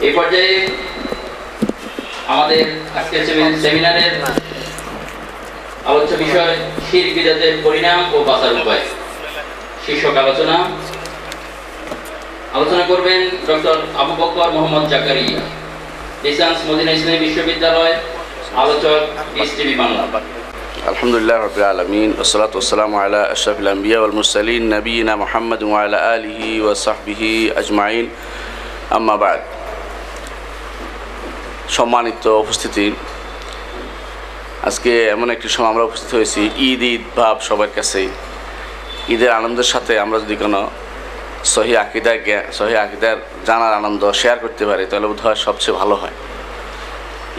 এই পর্যায়ে আমাদের আজকের সেমিনারের আলোচ্য বিষয় শিরক বিদআতের পরিণাম ও বাঁচার উপায় শীর্ষক আলোচনা করবেন doctor Abu Bakr Mohammad Zakaria, licence Medina ইসলামী বিশ্ববিদ্যালয়, আলোচক পিস টিভি বাংলা। আলহামদুলিল্লাহ রাব্বিল আলামিন ওয়াসসালাতু ওয়াসসালামু আলা আশরাফিল আম্বিয়া ওয়াল মুরসালিন নবিয়িনা মুহাম্মদ ওয়া আলা আলিহি ওয়া সাহবিহি আজমাইন, আম্মা বাদ। সম্মানিত উপস্থিতি, আজকে এমন একটি সময় আমরা উপস্থিত হয়েছি, ঈদ ভাব সবার কাছেই। ঈদের আনন্দের সাথে আমরা যদি কোনো সহি আকিদার জানার আনন্দ শেয়ার করতে পারি তাহলে বোধ হয় সবচেয়ে ভালো হয়।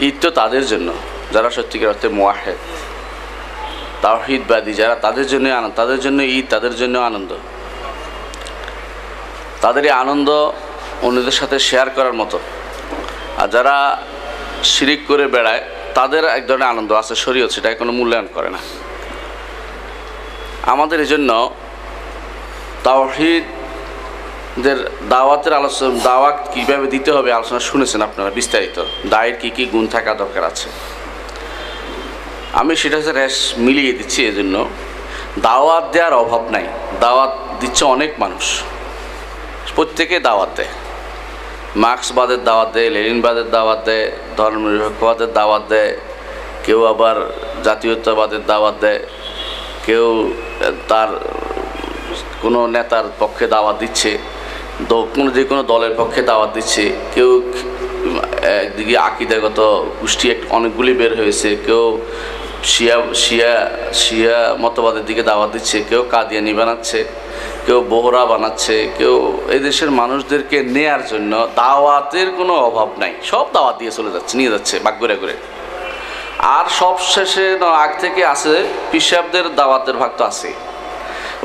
ঈদ তো তাদের জন্য যারা সত্যিকার অর্থে মুওয়াহহিদ, তাওহীদবাদী যারা, তাদের জন্য আনন্দ, তাদের জন্য ঈদ, তাদের জন্য আনন্দ। তাদের এই আনন্দ অন্যদের সাথে শেয়ার করার মতো। আর যারা শিরিক করে বেড়ায় তাদের এক ধরনের আনন্দ আছে, শরীয়ত সেটাকে কোনো মূল্যায়ন করে না। আমাদের এই জন্য তাওহীদের দাওয়াতের দাওয়াত কীভাবে দিতে হবে আলোচনা শুনেছেন আপনারা বিস্তারিত। দায়ের কী কী গুণ থাকা দরকার আছে, আমি সেটা হচ্ছে রেশ মিলিয়ে দিচ্ছি। এজন্য দাওয়াত দেওয়ার অভাব নাই, দাওয়াত দিচ্ছে অনেক মানুষ, প্রত্যেকে দাওয়াত দেয়। মার্ক্সবাদের দাওয়াত দেয়, লেনিনবাদের দাওয়াত দেয়, ধর্মনিরপেক্ষবাদের দাওয়াত দেয়, কেউ আবার জাতীয়তাবাদের দাওয়াত দেয়, কেউ তার কোনো নেতার পক্ষে দাওয়াত দিচ্ছে, যে কোনো দলের পক্ষে দাওয়াত দিচ্ছে, কেউ একদিকে আকিদাগত গোষ্ঠী অনেকগুলি বের হয়েছে, কেউ শিয়া মতবাদের দিকে দাওয়াত দিচ্ছে, কেউ কাদিয়ানি বানাচ্ছে, কেউ বোহরা বানাচ্ছে, কেউ এই দেশের মানুষদেরকে নেয়ার জন্য দাওয়াতের কোনো অভাব নাই, সব দাওয়াত দিয়ে চলে যাচ্ছে, নিয়ে যাচ্ছে ভাগ করে করে। আর সব শেষে আগ থেকে আছে পিসাবদের দাওয়াতের ভাগ তো আছে,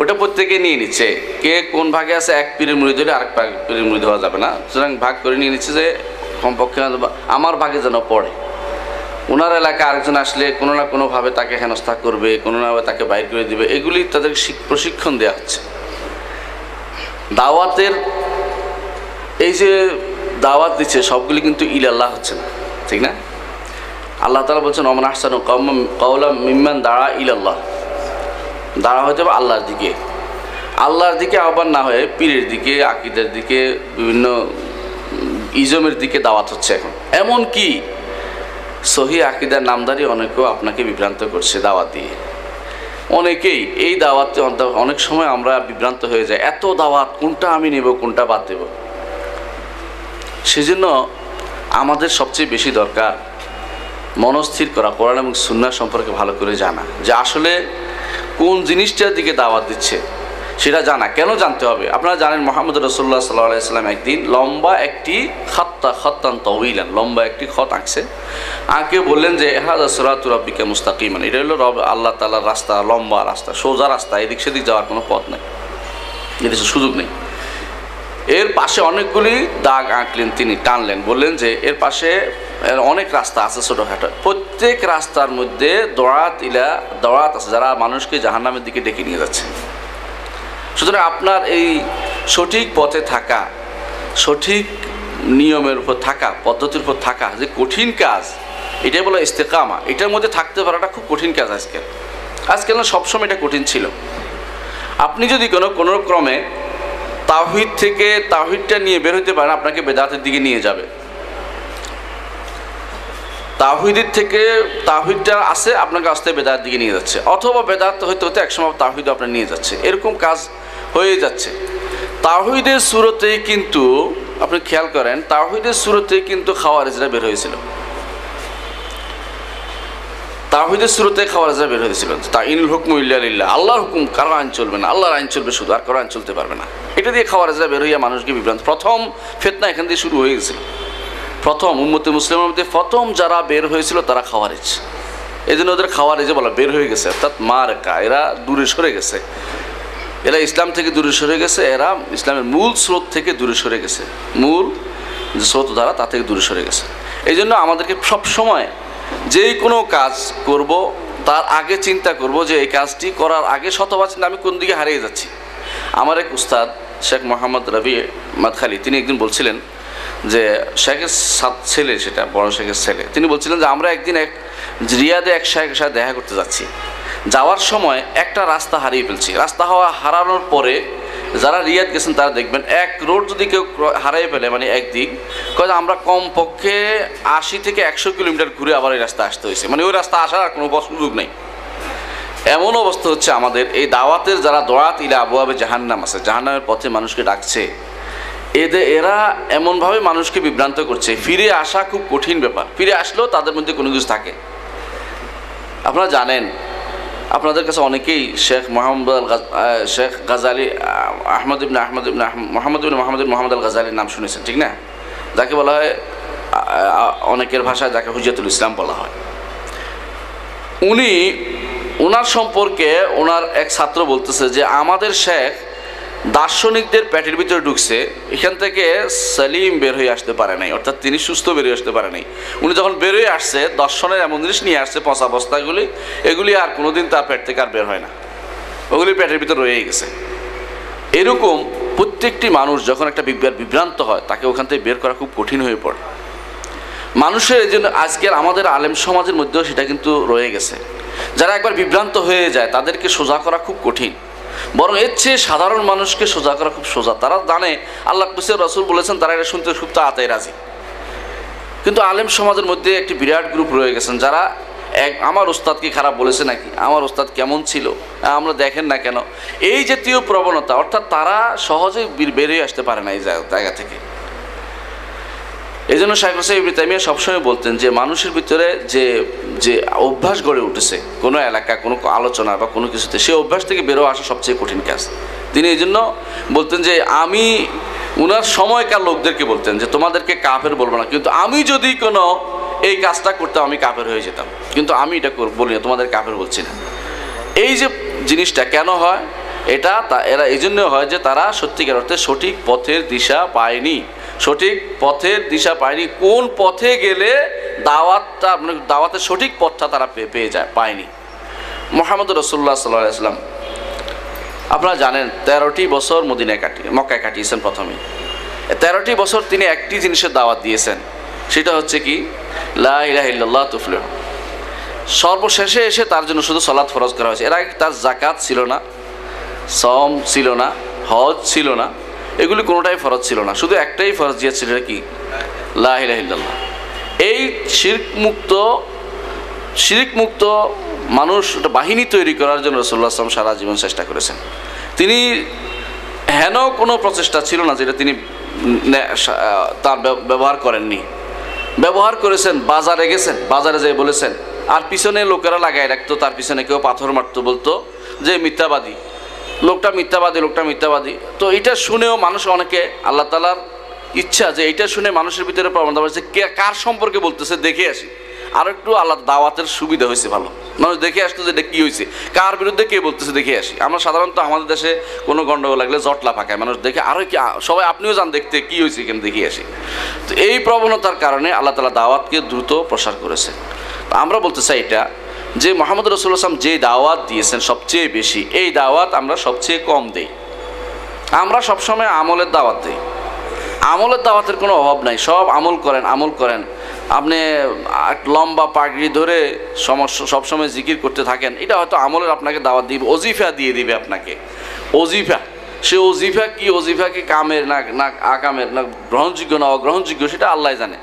ওটা প্রত্যেকে নিয়ে নিচ্ছে। কে কোন ভাগে আছে, এক পীরের মুরিদ হলে আরেক পীরের মুরিদ হওয়া যাবে না, সুতরাং ভাগ করে নিয়ে নিচ্ছে যে কমপক্ষে আমার ভাগে যেন পড়ে। ওনার এলাকায় আরেকজন আসলে কোনো না কোনোভাবে তাকে হেনস্থা করবে, কোনো না তাকে বাইর করে দিবে, এগুলি তাদের প্রশিক্ষণ দেওয়া হচ্ছে। দাওয়াতের এই যে দাওয়াত দিচ্ছে সবগুলি কিন্তু ইলাল্লাহ হচ্ছে না, ঠিক না? আল্লাহ তাআলা বলছেন ওমান আহসানু কাওলাম মিম্মান দাআ ইলাল্লাহ। দাঁড়া হতে হবে আল্লাহর দিকে, আল্লাহর দিকে আহ্বান না হয়ে পীরের দিকে, আকিদের দিকে, বিভিন্ন ইজমের দিকে দাওয়াত হচ্ছে এখন। এমন কি সহি আকিদার নামদারি অনেকেও আপনাকে বিভ্রান্ত করছে দাওয়াত দিয়ে। অনেকেই এই দাওয়াতে অনেক সময় আমরা বিভ্রান্ত হয়ে যাই, এত দাওয়াত কোনটা আমি নেব, কোনটা বাদ দেব। সেজন্য আমাদের সবচেয়ে বেশি দরকার মনস্থির করা, কোরআন এবং সুন্নাহ সম্পর্কে ভালো করে জানা, যে আসলে কোন জিনিসটার দিকে দাওয়াত দিচ্ছে সেটা জানা। কেন জানতে হবে? আপনারা জানেন মুহাম্মদ রাসূলুল্লাহ সাল্লাল্লাহু আলাইহি ওয়াসাল্লাম একদিন লম্বা একটি খাত্তান তাওয়িলান, লম্বা একটি খত আঁকছে। আঁকে বললেন যে হাযা সিরাতু রাব্বিকা মুস্তাকিমান, এটা হলো আল্লাহ তাআলার রাস্তা, লম্বা রাস্তা, সোজা রাস্তা, এদিক সেদিক যাওয়ার কোনো পথ নেই, এর সুযোগ নেই। এর পাশে অনেকগুলি দাগ আঁকলেন, তিনি টানলেন, বললেন যে এর পাশে অনেক রাস্তা আছে ছোটোখাটো, প্রত্যেক রাস্তার মধ্যে দরাত আছে যারা মানুষকে জাহান্নামের দিকে ডেকে নিয়ে যাচ্ছে। সুতরাং আপনার এই সঠিক পথে থাকা, সঠিক নিয়মের উপর থাকা, পদ্ধতির উপর থাকা যে কঠিন কাজ, এটাই বলে ইস্তেকামা। এটার মধ্যে থাকতে পারাটা খুব কঠিন কাজ আজকাল না, সবসময় এটা কঠিন ছিল। আপনি যদি কোনো ক্রমে তাওহীদটা নিয়ে বের হতে পারেন, আপনাকে বেদাতের দিকে নিয়ে যাবে। তাওহীদটা আছে, আপনাকে আস্তে বেদাতের দিকে নিয়ে যাচ্ছে, অথবা বেদাত হইতে হতে একসময় তাওহীদ আপনার নিয়ে যাচ্ছে, এরকম কাজ হয়ে যাচ্ছে। তাওহীদের সূরতেই কিন্তু আপনি খেয়াল করেন, তাওহীদের সূরতেই কিন্তু খাওয়ারিজরা বের হয়েছিল, তাওহীদের সূরতে খাওয়ারিজরা বের হয়েছিল। তাইনুল হুকমু ইল্লা লিল্লাহ, আল্লাহর হুকুম, কারো আইন চলবে না, আল্লাহর আইন চলবে শুধু, আর কারো আইন চলতে পারবে না। এটা দিয়ে খাওয়ারিজরা বের হইয়া মানুষকে বিভ্রান্ত। প্রথম ফিতনা এখান দিয়ে শুরু হয়ে গেছিল। প্রথম উম্মতে মুসলিমের মধ্যে প্রথম যারা বের হয়েছিল তারা খাওয়ারিজ। এই জন্য ওদের খাওয়ারিজে বলা, বের হয়ে গেছে, অর্থাৎ মারকা, এরা দূরে সরে গেছে, এরা ইসলাম থেকে দূরে সরে গেছে, এরা ইসলামের মূল স্রোত থেকে দূরে সরে গেছে, মূল যে স্রোত ধারা তা থেকে দূরে সরে গেছে। এই জন্য আমাদেরকে সবসময় যেই কোনো কাজ করব তার আগে চিন্তা করব যে এই কাজটি করার আগে শতবার চিন্তা আমি কোন দিকে হারিয়ে যাচ্ছি। আমার এক উস্তাদ শেখ মোহাম্মদ রবি মাদখালি তিনি একদিন বলছিলেন যে শেখের ছেলে, সেটা বড় শেখের ছেলে, তিনি বলছিলেন যে আমরা একদিন রিয়াদে এক শেখের সাথে দেখা করতে যাচ্ছি। যাওয়ার সময় একটা রাস্তা হারিয়ে ফেলছি। রাস্তা হারানোর পরে যারা রিয়াদ গেছেন তারা দেখবেন এক রোড যদি কেউ হারিয়ে ফেলে, মানে একদিক, কারণ আমরা কমপক্ষে 80 থেকে 100 কিলোমিটার ঘুরে আবার এই রাস্তা আসতে হয়েছে, মানে ওই রাস্তা আসার আর কোনো সুযোগ নেই। এমন অবস্থা হচ্ছে আমাদের এই দাওয়াতের যারা দোয়াত ইলা আবওয়াবে জাহান্নাম আছে, জাহান্নামের পথে মানুষকে ডাকছে, এরা এমনভাবে মানুষকে বিভ্রান্ত করছে, ফিরে আসা খুব কঠিন ব্যাপার। ফিরে আসলেও তাদের মধ্যে কোনো কিছু থাকে। আপনারা জানেন, আপনাদের কাছে অনেকেই শেখ গাজালি মোহাম্মদ আল গাজালির নাম শুনেছেন, ঠিক না? যাকে বলা হয় অনেকের ভাষায় যাকে হুজ্জাতুল ইসলাম বলা হয়। ওনার সম্পর্কে ওনার এক ছাত্র বলতেছে যে আমাদের শেখ দার্শনিকদের পেটের ভিতরে ঢুকছে, এখান থেকে সালিম বের হয়ে আসতে পারে নাই, অর্থাৎ তিনি সুস্থ বেরিয়ে আসতে পারে নাই। উনি যখন বের হয়ে আসছে, দর্শনের এমন জিনিস নিয়ে আসছে, পচা বস্তাগুলি, এগুলি আর কোনোদিন তার পেট থেকে আর বের হয় না, ওগুলি পেটের ভিতরে রয়ে গেছে। এরকম প্রত্যেকটি মানুষ যখন একটা বিভ্রান্ত হয়, তাকে ওখান থেকে বের করা খুব কঠিন হয়ে পড়ে। মানুষের এই জন্য আজকের আমাদের আলেম সমাজের মধ্যেও সেটা কিন্তু রয়ে গেছে। যারা একবার বিভ্রান্ত হয়ে যায় তাদেরকে সোজা করা খুব কঠিন, বরং এর চেয়ে সাধারণ মানুষকে সোজা করা খুব সোজা। তারা জানে আল্লাহ রাসূল বলেছেন, তারা এটা শুনতে খুব তাড়াতাড়ি রাজি। কিন্তু আলেম সমাজের মধ্যে একটি বিরাট গ্রুপ রয়ে গেছেন যারা আমার ওস্তাদ কি খারাপ বলেছে নাকি, আমার ওস্তাদ কেমন ছিল, আমরা দেখেন না কেন, এই জাতীয় প্রবণতা। অর্থাৎ তারা সহজে বেরিয়ে আসতে পারে না এই জায়গা থেকে। এই জন্য শাইখ হোসেন ইবনে তাইমিয়া সবসময় বলতেন যে মানুষের ভিতরে যে অভ্যাস গড়ে উঠেছে কোনো এলাকা, কোনো আলোচনা বা কোনো কিছুতে, সেই অভ্যাস থেকে বেরো আসা সবচেয়ে কঠিন কাজ। তিনি এই জন্য বলতেন যে আমি উনার সময়কার লোকদেরকে বলতেন যে তোমাদেরকে কাফের বলবো না, কিন্তু আমি যদি কোনো এই কাজটা করতাম আমি কাফের হয়ে যেতাম, কিন্তু আমি এটা বলি না, তোমাদের কাফের বলছি না। এই যে জিনিসটা কেন হয়, এরা এই জন্য হয় যে তারা সত্যিকার অর্থে সঠিক পথের দিশা পায়নি, সঠিক পথের দিশা পায়নি। কোন পথে গেলে দাওয়াতের সঠিক পথটা তারা পায়নি। মুহাম্মদ রাসূলুল্লাহ সাল্লাল্লাহু আলাইহি ওয়াসাল্লাম আপনারা জানেন 13টি বছর মক্কায় কাটিয়েছেন। প্রথমে 13টি বছর তিনি একটি জিনিসের দাওয়াত দিয়েছেন, সেটা হচ্ছে কি লা ইলাহা ইল্লাল্লাহ তুফলিহু। সর্বশেষে এসে তার জন্য শুধু সালাত ফরজ করা হয়েছে। এর আগে তার যাকাত ছিল না, সওম ছিল না, হজ ছিল না, এগুলি কোনোটাই ফরজ ছিল না। শুধু একটাই ফরজ দিয়েছিল কি লা ইলাহা ইল্লাল্লাহ। এই শিরক মুক্ত মানুষ বাহিনী তৈরি করার জন্য রাসূলুল্লাহ সাল্লাল্লাহু আলাইহি ওয়াসাল্লাম সারা জীবন চেষ্টা করেছেন। তিনি হেন কোনো প্রচেষ্টা ছিল না যেটা তিনি তার ব্যবহার করেননি। ব্যবহার করেছেন, বাজারে গেছেন, বাজারে যেয়ে বলেছেন, আর পিছনে লোকেরা লাগায় রাখতো, তার পিছনে কেউ পাথর মারতো, বলতো যে মিথ্যাবাদী, লোকটা মিথ্যাবাদী। তো এটা শুনেও মানুষ অনেকে, আল্লাহ তাআলার ইচ্ছা যে এটা শুনে মানুষের ভিতরে প্রবণতা হয়েছে কার সম্পর্কে বলতেছে দেখে আসি, আর একটু আল্লাহ দাওয়াতের সুবিধা হয়েছে ভালো, মানুষ দেখে আসতো যে এটা কী হয়েছে, কার বিরুদ্ধে কে বলতেছে দেখে আসি। আমরা সাধারণত আমাদের দেশে কোনো গণ্ডগোল লাগলে জটলা ফাঁকায় মানুষ দেখে, আরও কি সবাই আপনিও যান দেখতে কী হয়েছে এখানে দেখে আসি। তো এই প্রবণতার কারণে আল্লাহ তাআলা দাওয়াতকে দ্রুত প্রসার করেছেন। আমরা বলতে চাই এটা যে মুহাম্মদ রাসূলুল্লাহ সাল্লাল্লাহু আলাইহি ওয়াসাল্লাম যে দাওয়াত দিয়েছেন সবচেয়ে বেশি, এই দাওয়াত আমরা সবচেয়ে কম দেই। আমরা সবসময় আমলের দাওয়াত দিই, আমলের দাওয়াতের কোনো অভাব নাই, সব আমল করেন। আপনি লম্বা পাগড়ি ধরে সবসময় জিকির করতে থাকেন, এটা হয়তো আমলের আপনাকে দাওয়াত দিবে, ওজিফা দিয়ে দিবে আপনাকে। ওজিফা, সে ওজিফা কি, ওজিফা কি কামের না আকামের, না গ্রহণযোগ্য না অগ্রহণযোগ্য, সেটা আল্লাহ জানে।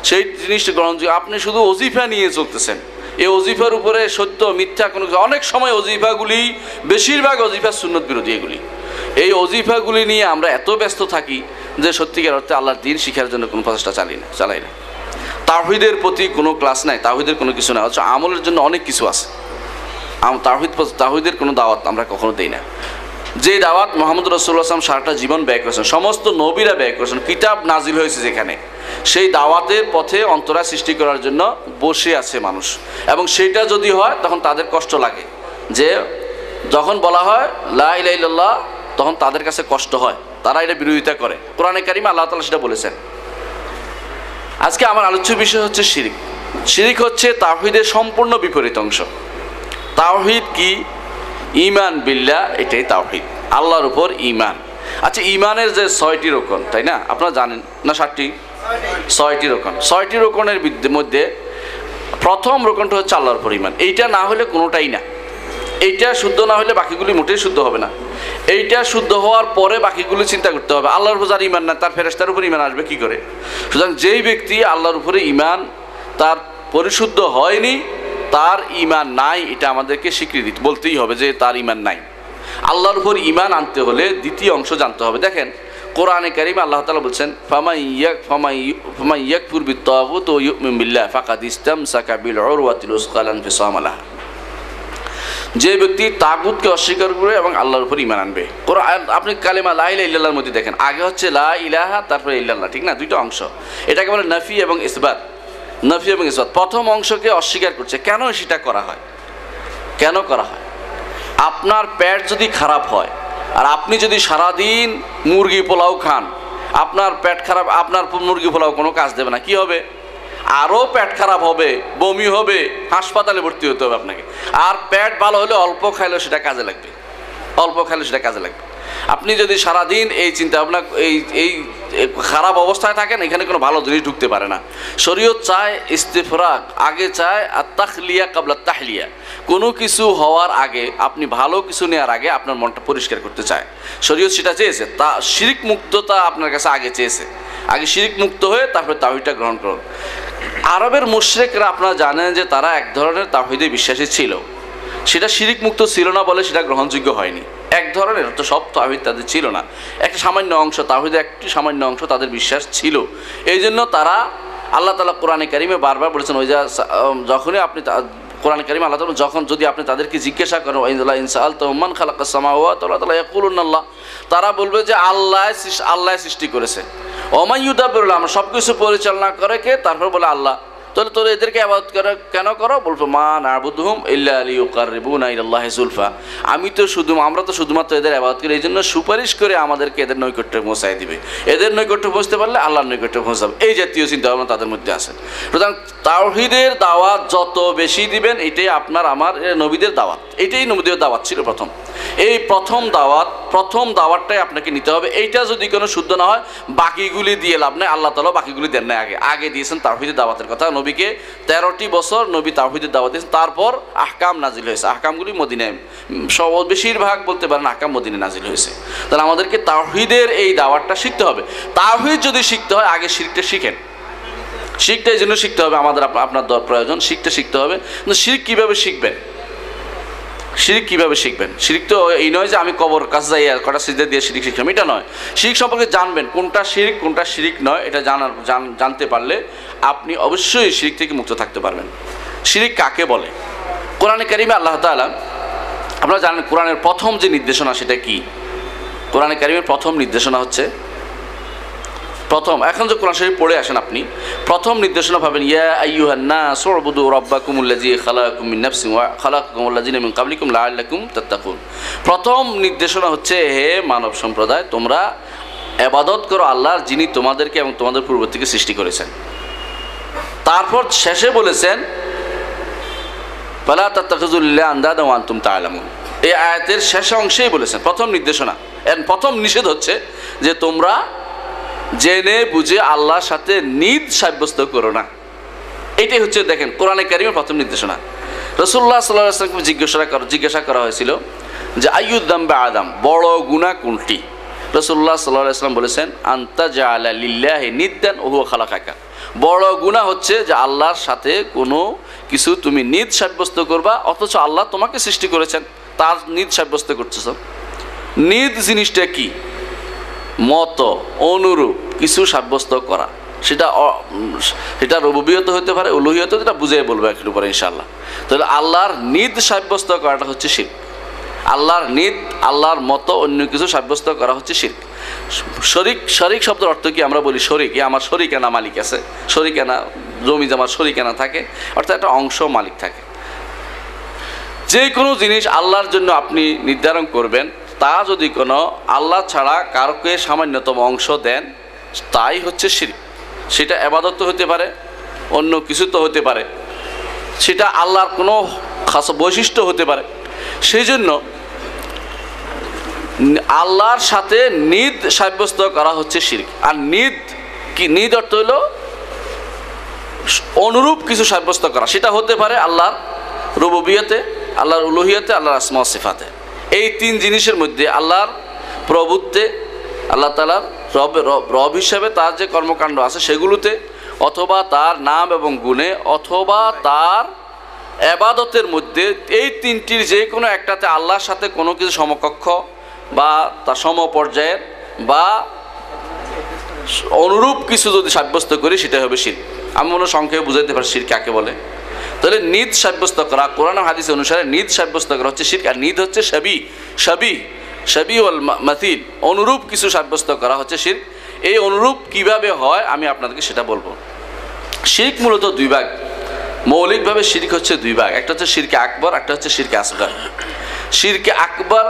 সেই জিনিসটা গ্রহণযোগ্য, আপনি শুধু ওজিফা নিয়ে চলতেছেন। এই ওজিফার উপরে সত্য মিথ্যা কোনো, অনেক সময় ওজিফাগুলি, বেশিরভাগ ওজিফা সুন্নত বিরোধী। এই ওজিফাগুলি নিয়ে আমরা এত ব্যস্ত থাকি যে সত্যিকার অর্থে আল্লাহর দ্বীন শিখার জন্য কোনো প্রচেষ্টা চালাই না। তাওহীদের প্রতি কোনো ক্লাস নাই, তাওহীদের কোনো কিছু না, অথচ আমলের জন্য অনেক কিছু আছে। তাওহীদের কোনো দাওয়াত আমরা কখনো দেই না। যে দাওয়াত মুহাম্মদ রাসূলুল্লাহ সাল্লাল্লাহু আলাইহি ওয়াসাল্লাম সারাটা জীবন ব্যয় করেছেন, সমস্ত নবীরা ব্যয় করেছেন, কিতাব নাজিল হয়েছে যেখানে, সেই দাওয়াতের পথে অন্তরা সৃষ্টি করার জন্য বসে আছে মানুষ। এবং সেইটা যদি হয় তখন তাদের কষ্ট লাগে, যে যখন বলা হয় লা ইলাহা ইল্লাল্লাহ তখন তাদের কাছে কষ্ট হয়, তারা এটা বিরোধিতা করে। কোরআনে কারিমে আল্লাহ তাআলা সেটা বলেছেন। আজকে আমার আলোচ্য বিষয় হচ্ছে শিরিক। শিরিক হচ্ছে তাওহীদের সম্পূর্ণ বিপরীত অংশ। তাওহীদ কি? ঈমান বিল্লাহ, এটাই তাওহীদ, আল্লাহর উপর ঈমান। আচ্ছা, ঈমানের যে 6টি রকম, তাই না? আপনারা জানেন না 7টি? 6টি রোকন। 6টি রোকনের মধ্যে প্রথম রোকনটা হচ্ছে আল্লাহর উপর ঈমান। এইটা না হলে কোনোটাই না। এইটা শুদ্ধ না হলে বাকিগুলি মোটেই শুদ্ধ হবে না। এইটা শুদ্ধ হওয়ার পরে বাকিগুলি চিন্তা করতে হবে। আল্লাহর উপর যার ঈমান না, তার ফেরেশতার উপর ঈমান আসবে কি করে? সুতরাং যেই ব্যক্তি আল্লাহর উপরে ঈমান তার পরিশুদ্ধ হয়নি, তার ঈমান নাই, এটা আমাদেরকে স্বীকৃতি বলতেই হবে যে তার ঈমান নাই। আল্লাহর উপর ঈমান আনতে হলে দ্বিতীয় অংশ জানতে হবে। দেখেন কোরআনে কারিমে আল্লাহ তাআলা বলছেন, ফামান ইয়াকফুর বিত-তাগুত ওয়া ইউমিন বিল্লাহ ফাকাদ ইসতামসাকা বিল উরওয়াতিল উসকা লা ইনফিসামা লাহা। যে ব্যক্তি তাগুতকে অস্বীকার করে এবং আল্লাহর উপর ঈমান আনবে। কোরআন আপনি কালেমা লা ইলাহা ইল্লাল্লাহর মধ্যে দেখেন, আগে হচ্ছে লা ইলাহা, তারপরে ইল্লাল্লাহ, ঠিক না? দুইটা অংশ। এটাকে বলে নফি এবং ইসবাত। নফি এবং ইসবাত। প্রথম অংশকে অস্বীকার করছে। কেন সেটা করা হয়? কেন করা হয়? আপনার পেট যদি খারাপ হয় আর আপনি যদি সারাদিন মুরগি পোলাও খান, আপনার পেট খারাপ, আপনার মুরগি পোলাও কোনো কাজ দেবে না। কি হবে? আরও পেট খারাপ হবে, বমি হবে, হাসপাতালে ভর্তি হতে হবে আপনাকে। আর পেট ভালো হলে অল্প খাইলেও সেটা কাজে লাগবে, অল্প খাইলে সেটা কাজে লাগবে। আপনি যদি সারাদিন এই চিন্তা ভাবনা এই খারাপ অবস্থায় থাকেন, এখানে কোনো ভালো জিনিস ঢুকতে পারে না। শরীয়ত চায় ইস্তিফরাগ, আগে চায় আর তাখলিয়া কাবলা তাহলিয়া। কোনো কিছু হওয়ার আগে, আপনি ভালো কিছু নেওয়ার আগে আপনার মনটা পরিষ্কার করতে চায়। শরীয়ত সেটা চেয়েছে, তা শিরক মুক্ততা আপনার কাছে আগে চেয়েছে। আগে শিরক মুক্ত হয়ে তারপরে তাওহীদটা গ্রহণ করুন। আরবের মুশরিকরা আপনারা জানেন যে তারা এক ধরনের তাওহীদে বিশ্বাসী ছিল, সেটা শিরক মুক্ত ছিল না বলে সেটা গ্রহণযোগ্য হয়নি। এক ধরনের, তো সব তাওহীদ তাদের ছিল না, একটা সামান্য অংশ, তাওহীদের একটি সামান্য অংশ তাদের বিশ্বাস ছিল। এই জন্য তারা, আল্লাহ তাআলা কোরআনে কারিমে বারবার বলেছেন, ওই যখনই আপনি কোরআনে কারিমে আল্লাহ তাআলা যখন যদি আপনি তাদেরকে জিজ্ঞাসা করেন, ইন সাআলতাহুম মান খালাকাস সামাওয়াতি ওয়াল আরদা ইয়াকুলুনা আল্লাহ, তারা বলবে যে আল্লাহ সৃষ্টি করেছে। ওমা ইউদাব্বিরুল আমর, সব কিছু পরিচালনা করে কে? তারপর বলে আল্লাহ। তাহলে তোরা এদেরকে ইবাদত করে কেন করো? বলবো মা না'বুদুহুম ইল্লা লিইয়ুকাররিবুনা ইলাল্লাহি যুলফা, আমরা তো শুধুমাত্র এদের ইবাদত করি এই জন্য সুপারিশ করে আমাদেরকে এদের নৈকট্যে পৌঁছায় দিবে, এদের নৈকট্যে পৌঁছতে পারলে আল্লাহর নৈকট্যে পৌঁছাবে। এই জাতীয় চিন্তা ভাবনা তাদের মধ্যে আছে। সুতরাং তাওহীদের দাওয়াত যত বেশি দিবেন, এটাই আপনার আমার নবীদের দাওয়াত, এটাই নবীদের দাওয়াত ছিল প্রথম। এই প্রথম দাওয়াতটাই আপনাকে নিতে হবে। এইটা যদি কোনো শুদ্ধ না হয়, বাকিগুলি দিয়ে লাভ নেই। আল্লাহ তাআলা বাকিগুলি দেন না, আগে দিয়েছেন তাওহীদের দাওয়াতের কথা। নবীকে 13টি বছর নবী তাওহীদের দাওয়াত দিয়েছেন, তারপর আহকাম নাজিল হয়েছে। আহকামগুলি মদিনায়, বেশিরভাগ বলতে পারেন আহকাম মদিনায় নাজিল হয়েছে। তাহলে আমাদেরকে তাওহীদের এই দাওয়াতটা শিখতে হবে। তাওহীদ যদি শিখতে হয়, আগে শিরকটা শিখেন। শিরকটা এই জন্য শিখতে হবে, আমাদের আপনার প্রয়োজন, শিখতে হবে। কিন্তু শিরক কীভাবে শিখবেন? শিরক কীভাবে শিখবেন? শিরক তো এই নয় যে আমি কবর কাছে যাই আর কটা সিজদা দিয়ে শিরক শিখলাম, এটা নয়। শিরক সম্পর্কে জানবেন, কোনটা শিরক কোনটা শিরক নয়, এটা জানতে পারলে আপনি অবশ্যই শিরক থেকে মুক্ত থাকতে পারবেন। শিরক কাকে বলে? কোরআনে কারিমে আল্লাহ তাআলা, আপনারা জানেন কোরআনের প্রথম যে নির্দেশনা সেটা কি? কোরআনে কারিমের প্রথম নির্দেশনা হচ্ছে, এখন যে কোরআন শরীফ পড়ে আসেন আপনি, প্রথম নির্দেশনা ভাবেন ইয়া আইয়ুহান নাস উবুদু রাব্বাকুমুল্লাযী খালাকাকুম মিন নাফসিন ওয়া খালাকাকুমুল্লাযীনা মিন ক্বাবলিকুম লাআল্লাকুম তাত্তাকুন। প্রথম নির্দেশনা হচ্ছে, হে মানব সম্প্রদায়, তোমরা ইবাদত করো আল্লাহর, যিনি তোমাদেরকে এবং তোমাদের পূর্ব থেকে সৃষ্টি করেছেন। তারপর শেষে বলেছেন ফালা তাত্তাখিযু লিল্লাহি আনদাদা ওয়া আনতুম তা'লামুন। এই আয়াতের শেষ অংশেই বলেছেন প্রথম নির্দেশনা। এর প্রথম নিষেধ হচ্ছে যে তোমরা জেনে বুঝে আল্লাহর সাথে নিদ সাব্যস্ত করো না। এটাই হচ্ছে দেখেন কোরআনে কারিমের প্রথম নির্দেশনা। রাসূলুল্লাহ সাল্লাল্লাহু আলাইহি ওয়াসাল্লামকে জিজ্ঞাসা করা হয়েছিল যে আইয়ুদ দামবে আদম, বড় গুনাহ কোনটি? রাসূলুল্লাহ সাল্লাল্লাহু আলাইহি ওয়াসাল্লাম বলেছেন আনতা জাআলা লিল্লাহি নিদ্দান ওয়া হুয়া খালাকাকা। বড় গুনাহ হচ্ছে যে আল্লাহর সাথে কোনো কিছু তুমি নিদ সাব্যস্ত করবা, অথচ আল্লাহ তোমাকে সৃষ্টি করেছেন, তার নিদ সাব্যস্ত করতেছ। নিদ জিনিসটা কি? মত অনুরূপ কিছু সাব্যস্ত করা, সেটা রুবুবিয়ত হতে পারে, উলুহিয়ত, যেটা বুঝে বলবো একটু পরে ইনশাআল্লাহ। তাহলে আল্লাহর নিদ সাব্যস্ত করাটা হচ্ছে শিরক। আল্লাহর নিদ, আল্লাহর মতো অন্য কিছু সাব্যস্ত করা হচ্ছে শিরক। শরিক শব্দের অর্থ কি? আমরা বলি শরিক, আমার শরিকানা মালিক আছে, শরিকানা জমি জমার শরিকানা থাকে, অর্থাৎ একটা অংশ মালিক থাকে। যে কোনো জিনিস আল্লাহর জন্য আপনি নির্ধারণ করবেন, তা যদি কোনো আল্লাহ ছাড়া কারোকে সামান্যতম অংশ দেন, তাই হচ্ছে শিরক। সেটা ইবাদত তো হতে পারে, অন্য কিছু তো হতে পারে, সেটা আল্লাহর কোনো খাস বৈশিষ্ট্য হতে পারে। সেই জন্য আল্লাহর সাথে নিদ সাব্যস্ত করা হচ্ছে শিরক। আর কি নিদ অর্থ হলো অনুরূপ কিছু সাব্যস্ত করা। সেটা হতে পারে আল্লাহর রুবুবিয়তে, আল্লাহর উলুহিয়তে, আল্লাহর আসমা ও সিফাতে। এই তিন জিনিসের মধ্যে আল্লাহর প্রভুত্বে, আল্লাহ তাআলার রব হিসাবে তার যে কর্মকাণ্ড আছে সেগুলোতে, অথবা তার নাম এবং গুণে, অথবা তার ইবাদতের মধ্যে, এই তিনটির যে কোনো একটাতে আল্লাহর সাথে কোনো কিছু সমকক্ষ বা তার সমপর্যায়ের বা অনুরূপ কিছু যদি সাব্যস্ত করি সেটা হবে শিরক। আমি মনে সংক্ষেপে বুঝাইতে পারি শিরক কাকে বলে। তাহলে নিদ সাব্যস্ত করা, কোরআন হাদিস অনুসারে নিদ সাব্যস্ত করা হচ্ছে শিরক। আর নিদ হচ্ছে শাবি ওয়াল মাথিল, অনুরূপ কিছু সাব্যস্ত করা হচ্ছে শিরক। এই অনুরূপ কিভাবে হয় আমি আপনাদেরকে সেটা বলবো। শিরক মূলত দুই ভাগ, মৌলিকভাবে শিরক হচ্ছে দুই ভাগ, একটা হচ্ছে শিরকে আকবর, একটা হচ্ছে শিরকে আসগর। শিরকে আকবর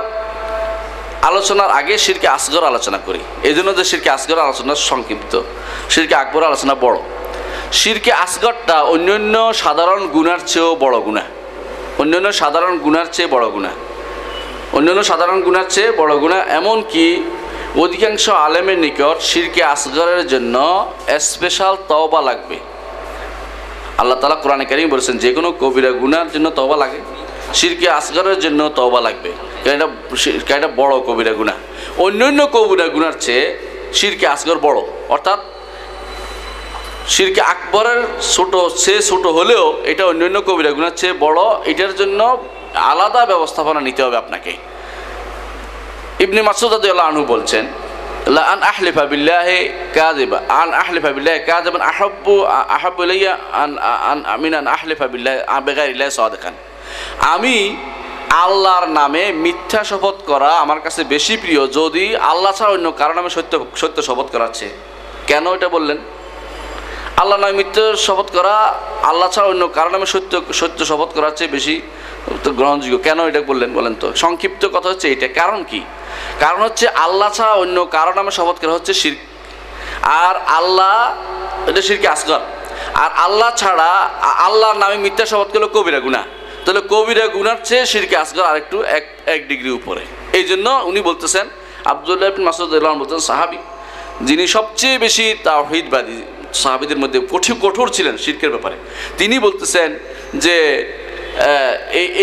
আলোচনার আগে শিরকে আসগর আলোচনা করি, এই জন্য যে শিরকে আসগর আলোচনা সংক্ষিপ্ত, শিরকে আকবর আলোচনা বড়। শিরকে আসগরটা অন্যান্য সাধারণ গুনার চেয়েও বড় গুনাহ, অন্যান্য সাধারণ গুনার চেয়ে বড় গুনাহ, অন্যান্য সাধারণ গুনার চেয়ে বড় গুনাহ। এমনকি অধিকাংশ আলেমের নিকট শিরকে আসগরের জন্য স্পেশাল তওবা লাগবে। আল্লাহ তাআলা কোরআনে কারীমে বলেছেন যে কোনো কবিরা গুনার জন্য তওবা লাগে, শিরকে আসগরের জন্য তওবা লাগবে, কারণ এটা বড় কবিরা গুনাহ। অন্যান্য কবিরা গুনার চেয়ে শিরকে আসগর বড়, অর্থাৎ শিরকে আকবরের ছোট হলেও এটা অন্যান্য কবিরা গুনার চেয়ে বড়। এটার জন্য আলাদা ব্যবস্থাপনা নিতে হবে আপনাকে। ইবনে মাসউদ রাদিয়াল্লাহু আনহু বলছেন, লা আন আহলিফা বিল্লাহি কাযিবা আন আহলিফা বিল্লাহি কাযিবান আহাব্বু ইলাইয়া আন আমিনান আহলিফা বিল্লাহি বিগাইরিল্লাহি সাদিকান। আমি আল্লাহর নামে মিথ্যা শপথ করা আমার কাছে বেশি প্রিয় যদি আল্লাহ ছাড়া অন্য কারো নামে সত্য শপথ করাচ্ছে। কেন এটা বললেন? আল্লাহ নামে মিথ্যা শপথ করা আল্লাহ ছাড়া অন্য কারো নামে সত্য শপথ করার চেয়ে বেশি গ্রহণযোগ্য। কেন এটা বললেন বলেন তো? সংক্ষিপ্ত কথা হচ্ছে এটা। কারণ কি? কারণ হচ্ছে আল্লাহ ছাড়া অন্য কারো নামে শপথ করা হচ্ছে শিরক, আর আল্লাহ এটা শিরকে আসগর। আর আল্লাহ ছাড়া আল্লাহর নামে মিথ্যা শপথ করলে কবিরা গুনাহ। তাহলে কবিরা গুনার চেয়ে শিরকে আসগর আরেকটু এক ডিগ্রি উপরে। এই জন্য উনি বলতেছেন, আব্দুল্লাহ ইবনে মাসউদ রাদিয়াল্লাহু আনহু বলতেছেন, সাহাবী যিনি সবচেয়ে বেশি তাওহীদবাদী সাহাবীদের মধ্যে কঠোর ছিলেন শিরকের ব্যাপারে, তিনি বলতেছেন যে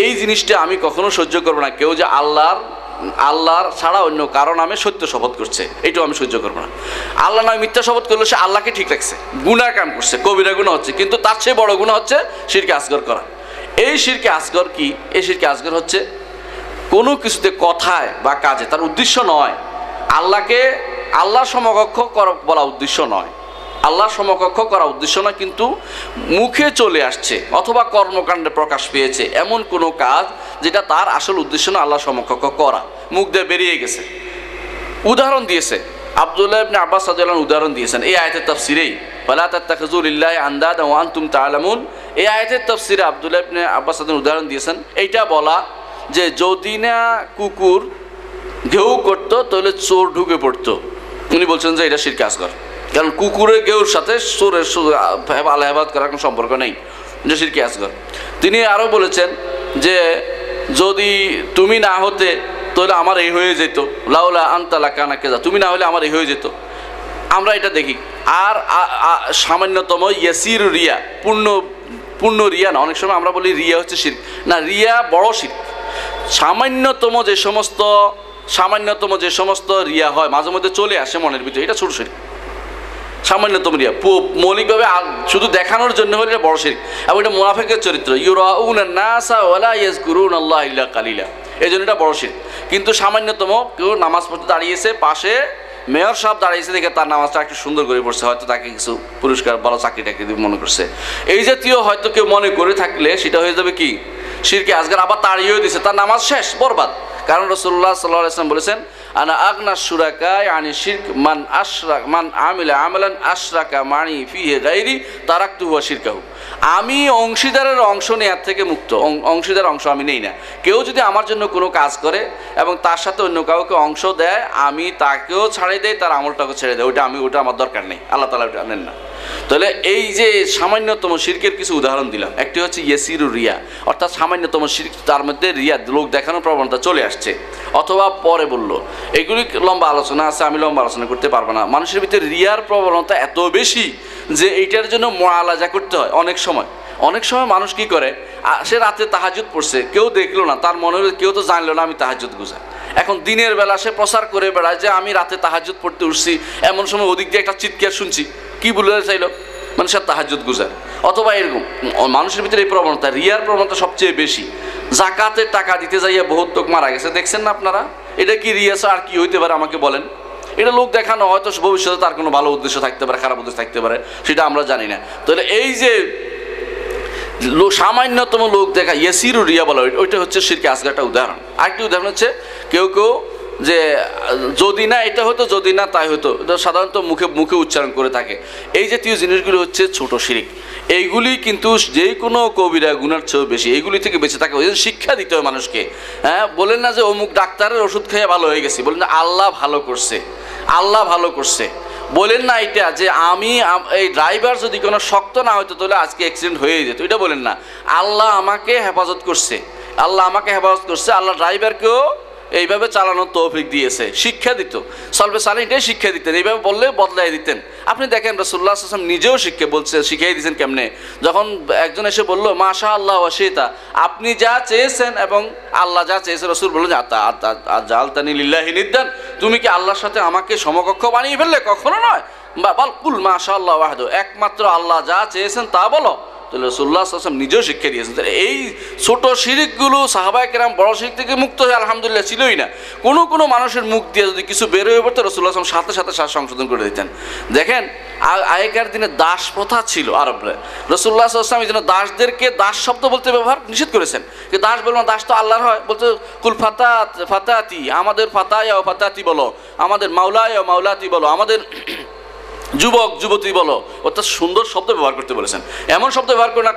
এই জিনিসটা আমি কখনো সহ্য করবো না, কেউ যে আল্লাহর ছাড়া অন্য কারো নামে সত্য শপথ করছে, এটাও আমি সহ্য করবো না। আল্লাহ নামে মিথ্যা শপথ করলে সে আল্লাহকে ঠিক রাখছে, গুনাহ কাম করছে, কবিরা গুনাহ হচ্ছে, কিন্তু তার চেয়ে বড় গুনাহ হচ্ছে শিরকে আসগর করা। এই শিরকে আসগর কি? এই শিরকে আসগর হচ্ছে কোনো কিছুতে কথায় বা কাজে, তার উদ্দেশ্য নয় আল্লাহকে আল্লাহর সমকক্ষ বলা উদ্দেশ্য নয়, আল্লাহর সমকক্ষ করা উদ্দেশ্য নয়, কিন্তু মুখে চলে আসছে অথবা কর্মকাণ্ডে প্রকাশ পেয়েছে এমন কোনো কাজ যেটা তার আসল উদ্দেশ্য না আল্লাহর সমকক্ষ করা, মুখ দিয়ে বেরিয়ে গেছে। উদাহরণ দিয়েছে আব্দুল্লাহ ইবনে আব্বাস রাদিয়াল্লাহু আনহু, উদাহরণ দিয়েছেন এই আয়াতের তাফসীরেই, ফালা তাত্তাখিযু লিল্লাহি আনদাদা ওয়া আনতুম তা'লামুন। এই আয়াতের তাফসীরে আব্দুল্লাহ ইবনে আব্বাস রাদিয়াল্লাহু আনহু উদাহরণ দিয়েছেন, এইটা বলা যে যদি না কুকুর ঘেউ করতো তাহলে চোর ঢুকে পড়তো। উনি বলছেন যে এটা শিরকে আসগর, কারণ কুকুরের গেউর সাথে চোরের আলাহাবাদ করার কোনো সম্পর্ক নেই, যে শিরকে আসগর। তিনি আরও বলেছেন যে যদি তুমি না হতে তাহলে আমার এই হয়ে যেত, লাউলা আনতা লাকানা কাযা, তুমি না হলে আমার এই হয়ে যেত। আমরা এটা দেখি। আর সামান্যতম ইয়াসির রিয়া, পূর্ণ রিয়া না, অনেক সময় আমরা বলি রিয়া হচ্ছে শিরক, না, রিয়া বড় শিরক। সামান্যতম যে সমস্ত রিয়া হয় মাঝে মধ্যে চলে আসে মনের ভিতরে, এটা ছোট শিরক। সামান্যতম রিয়া মৌলিকভাবে শুধু দেখানোর জন্য হলে এটা বড় শিরক, এবং এটা মুনাফিকের চরিত্র, ইউরাউনা নাসা ওয়ালা ইয়াযকুরুনাল্লাহ ইল্লা কালিলা, এই জন্য এটা বড় শিরক। কিন্তু সামান্যতম কেউ নামাজ পড়তে দাঁড়িয়েছে, পাশে মেয়র সাহেব দাঁড়িয়েছে দেখে তার নামাজটা একটু সুন্দর করে পড়ছে, হয়তো তাকে কিছু পুরস্কার ভালো চাকরি টাকরি মনে করছে, এই জাতীয় হয়তো কেউ মনে করে থাকলে সেটা হয়ে যাবে কি শিরকে আসগর। আবার তাড়িয়েও দিছে, তার নামাজ শেষ, বরবাদ। কারণ রাসূলুল্লাহ সাল্লাল্লাহু আলাইহি ওয়াসাল্লাম বলেছেন, আনা আগনা শুরাকায়ে আনি শিরক মান আমিলা আমালান আশরাকা মানি ফিহি গায়রি তারাকতুহু ওয়া শিরকাহু। আমি অংশীদারের অংশ নেওয়ার থেকে মুক্ত, অংশীদার অংশ আমি নেই না। কেউ যদি আমার জন্য কোনো কাজ করে এবং তার সাথে অন্য কাউকে অংশ দেয়, আমি তাকেও ছাড়িয়ে দেয়, তার আমলটাকে ছেড়ে দেয়, ওটা আমার দরকার নেই, আল্লাহ তাআলা ওটা নেন না। তাহলে এই যে সামান্যতম শিরকের কিছু উদাহরণ দিলাম, একটি হচ্ছে ইয়েসিরু রিয়া, অর্থাৎ সামান্যতম শিরক, তার মধ্যে রিয়া লোক দেখানোর প্রবণতা চলে আসছে। অথবা পরে বললো, এগুলি লম্বা আলোচনা আছে, আমি লম্বা আলোচনা করতে পারবো না। মানুষের ভিতরে রিয়ার প্রবণতা এত বেশি যে এইটার জন্য মুআলাজা করতে হয়। অনেক সময় মানুষ কি করে, সে রাতে তাহাজ্জুদ পড়ছে, কেউ দেখলো না, তার মনে হলো কেউ তো জানলো না আমি তাহাজ্জুদ গুজার। এখন দিনের বেলা সে প্রচার করে বেড়ায় যে আমি রাতে তাহাজ্জুদ পড়তে উঠছি, এমন সময় ওদিক দিয়ে একটা চিৎকার শুনছি, কি বলে চাইলো, মানে সে তাহাজ্জুদ গুজার। অথবা এরকম মানুষের ভিতরে এই প্রবণতা, রিয়ার প্রবণতা সবচেয়ে বেশি। জাকাতের টাকা দিতে যাইয়া বহুত লোক মারা গেছে, দেখছেন না আপনারা? এটা কি রিয়া আর কি হইতে পারে আমাকে বলেন? এটা লোক দেখানো, হয়তো ভবিষ্যতে তার কোনো ভালো উদ্দেশ্য থাকতে পারে, খারাপ উদ্দেশ্য থাকতে পারে, সেটা আমরা জানি না। তাহলে এই যে সামান্যতম লোক দেখা, ইয়েসিরু রিয়া বলা, ওইটা হচ্ছে শিরকে আসগার একটা উদাহরণ। আরেকটি উদাহরণ হচ্ছে কেউ যে যদি না এটা হতো, যদি না তাই হতো, এটা সাধারণত মুখে উচ্চারণ করে থাকে। এই জাতীয় জিনিসগুলি হচ্ছে ছোট শিরিক। এইগুলি কিন্তু যে কোনো কবিরা গুনার চেয়েও বেশি, এইগুলি থেকে বেঁচে থাকে। ওই জন্য শিক্ষা দিতে হয় মানুষকে। হ্যাঁ, বলেন না যে অমুক ডাক্তারের ওষুধ খেয়ে ভালো হয়ে গেছি, বলেন না আল্লাহ ভালো করছে, আল্লাহ ভালো করছে। বলেন না এটা যে আমি এই ড্রাইভার যদি কোনো শক্ত না হতো তাহলে আজকে অ্যাক্সিডেন্ট হয়ে যেত, এটা বলেন না। আল্লাহ আমাকে হেফাজত করছে, আল্লাহ আমাকে হেফাজত করছে, আল্লাহ ড্রাইভারকেও এইভাবে চালানোর তৌফিক দিয়েছে, শিক্ষা দিত। সলবে সালিটাই শিক্ষা দিতেন, এইভাবে বললে বদলাই দিতেন। আপনি দেখেন রাসূলুল্লাহ সাল্লাল্লাহু আলাইহি ওয়াসাল্লাম নিজেও শিখিয়ে দিয়েছেন কেমনে। যখন একজন এসে বললো মাশা আল্লাহ ওয়া শিতা, আপনি যা চেয়েছেন এবং আল্লাহ যা চেয়েছে, রাসূল বললেন জাআলতানি লিল্লাহি নিদ্দান, তুমি কি আল্লাহর সাথে আমাকে সমকক্ষ বানিয়ে ফেললে? কখনো নয়। বাল কুল মাশা আল্লাহ ওয়াহদু, একমাত্র আল্লাহ যা চেয়েছেন তা বলো। তাহলে রাসূলুল্লাহ সাল্লাল্লাহু আলাইহি ওয়াসাল্লাম নিজেও শিক্ষা দিয়েছেন। এই ছোট শিরিকগুলো সাহাবায়ে কেরাম বড় শিরিক থেকে মুক্ত হয়ে আলহামদুলিল্লাহ ছিলই না। কোনো মানুষের মুখ দিয়ে যদি কিছু বের হয়ে পড়তো, রাসূলুল্লাহ সাল্লাল্লাহু আলাইহি ওয়াসাল্লাম সাথে সংশোধন করে দিতেন। দেখেন আগেকার দিনে দাস প্রথা ছিল আরবরা। রাসূলুল্লাহ সাল্লাল্লাহু আলাইহি ওয়াসাল্লাম এই জন্য দাসদেরকে দাস শব্দ বলতে ব্যবহার নিষেধ করেছেন। যে দাস বলবো না, দাস তো আল্লাহর হয়, বলতে কুল ফাতাতি, আমাদের ফাতায়া ও ফাতাতি বলো, আমাদের মাওলায়া ও মাওলাতি বলো, আমাদের যুবক যুবতী বলো। অর্থাৎ সুন্দর শব্দ ব্যবহার করতে বলেছেন। এমন শব্দ ব্যবহার করে না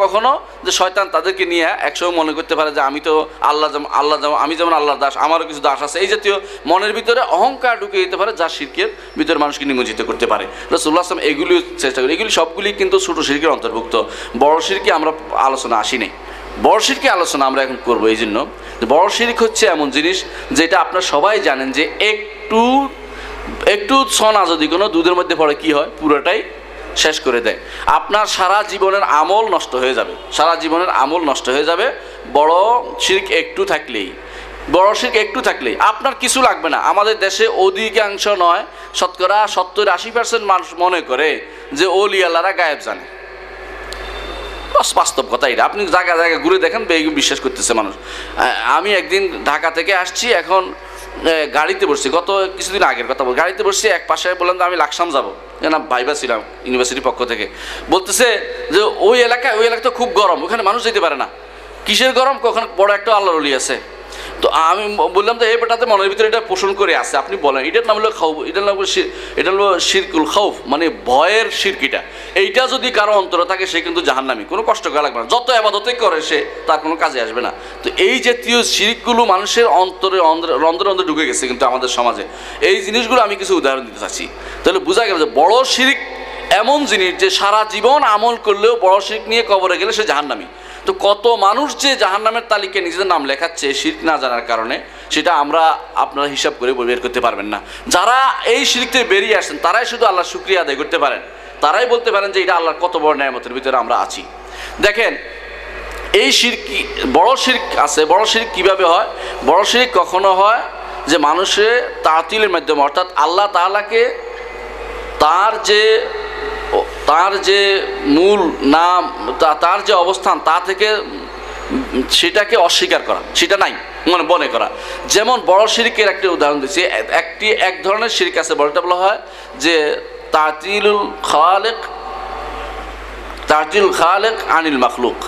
কখনো যে শয়তান তাদেরকে নিয়ে একসময় মনে করতে পারে যে আমি তো আল্লাহ যেমন আমি যেমন আল্লাহর দাস, আমারও কিছু দাস আছে। এই জাতীয় মনের ভিতরে অহংকার ঢুকে দিতে পারে, যা শিরকের ভিতরে মানুষকে নিমজ্জিত করতে পারে। রাসূলুল্লাহ সাল্লাল্লাহু আলাইহি ওয়াসাল্লাম এগুলি চেষ্টা করি। এগুলি সবগুলি কিন্তু ছোটো শিরকের অন্তর্ভুক্ত। বড় শিরকে আমরা আলোচনা আসি নাই, বড় শিরকে আলোচনা আমরা এখন করবো। এই জন্য বড় শিরক হচ্ছে এমন জিনিস যেটা আপনারা সবাই জানেন যে একটু ছনা যদি কোনো দুধের মধ্যে পড়ে কি হয়, পুরোটাই শেষ করে দেয়। আপনার সারা জীবনের আমল নষ্ট হয়ে যাবে, সারা জীবনের আমল নষ্ট হয়ে যাবে বড় শিরক একটু থাকলেই। বড় শিরক একটু থাকলেই আপনার কিছু লাগবে না। আমাদের দেশে অধিকাংশ নয়, শতকরা 70-80% মানুষ মনে করে যে ওলি আল্লাহরা গায়েব জানে। বাস্তব কথা এটা। আপনি জায়গায় ঘুরে দেখেন, বিশ্বাস করতেছে মানুষ। আমি একদিন ঢাকা থেকে আসছি, এখন গাড়িতে বসছি, গত কিছুদিন আগের কথা বল, গাড়িতে বসছি, এক পাশে বললাম যে আমি লাকসাম যাবো, না ভাইবা ছিলাম ইউনিভার্সিটির পক্ষ থেকে, বলতেছে যে ওই এলাকা তো খুব গরম, ওখানে মানুষ যেতে পারে না। কিসের গরম? ওখানে বড় একটা আল্লাহর ওলি আছে। তো আমি বললাম যে এই বেটাতে মনের ভিতরে এটা পোষণ করে আছে, আপনি বলেন এটার নাম হলো খাউফ, এটার নাম এটা হলো শিরকুল খাউফ, মানে ভয়ের শিরক। এইটা যদি কারো অন্তরে থাকে সে কিন্তু জাহান্নামী, কোনো কষ্ট করা লাগবে না, যত ইবাদতই করে সে তার কোনো কাজে আসবে না। তো এই জাতীয় শিরকগুলো মানুষের অন্তরে রন্ধ্রে ঢুকে গেছে কিন্তু আমাদের সমাজে। এই জিনিসগুলো আমি কিছু উদাহরণ দিতে চাচ্ছি। তাহলে বোঝা গেল যে বড় শিরক এমন জিনিস যে সারা জীবন আমল করলেও বড় শিরক নিয়ে কবরে গেলে সে জাহান্নামী। তো কত মানুষ যে জাহান্নামের তালিকায় নিজেদের নাম লেখাচ্ছে শিরক না জানার কারণে, সেটা আপনারা হিসাব করে বের করতে পারবেন না। যারা এই শিরক থেকে বেরিয়ে আসছেন তারাই শুধু আল্লাহর শুকরিয়া আদায় করতে পারেন, তারাই বলতে পারেন যে এটা আল্লাহর কত বড় নেয়ামতের ভিতরে আমরা আছি। দেখেন এই শিরক, বড় শিরক আছে। বড় শিরক কিভাবে হয়? বড় শিরক কখনো হয় যে মানুষের তাতিলের মাধ্যমে, অর্থাৎ আল্লাহ তাআলাকে তার যে মূল নাম, তার যে অবস্থান, তা থেকে সেটাকে অস্বীকার করা, সেটা নাই মনে করা। যেমন বড় শিরকের একটা উদাহরণ দিচ্ছি। এক ধরনের শিরক আছে, বড়টা বলা হয় যে তাতিলুল খালেক আনিল মাখলুক,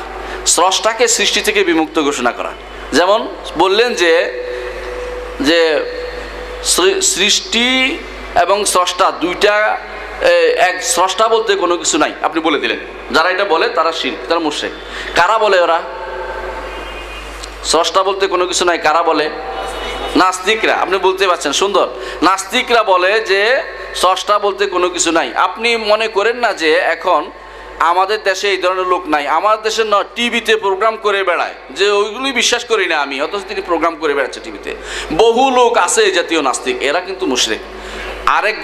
স্রষ্টাকে সৃষ্টি থেকে বিমুক্ত ঘোষণা করা। যেমন বললেন যে সৃষ্টি এবং স্রষ্টা দুইটা এক, স্রষ্টা বলতে কোনো কিছু নাই, আপনি বলে দিলেন। যারা এটা বলে তারা শিরক, তারা মুশরিক। কারা বলে ওরা স্রষ্টা বলতে কোনো কিছু নাই? কারা বলে? নাস্তিকরা। আপনি বলতে পারছেন, সুন্দর। নাস্তিকরা বলে যে স্রষ্টা বলতে কোনো কিছু নাই। আপনি মনে করেন না যে এখন আমাদের দেশে এই ধরনের লোক নাই। আমার দেশে টিভিতে প্রোগ্রাম করে বেড়ায়, যে ওইগুলি বিশ্বাস করি না আমি, অথচ তিনি প্রোগ্রাম করে বেড়াচ্ছে টিভিতে। বহু লোক আছে এই জাতীয় নাস্তিক, এরা কিন্তু মুশরিক। আরেক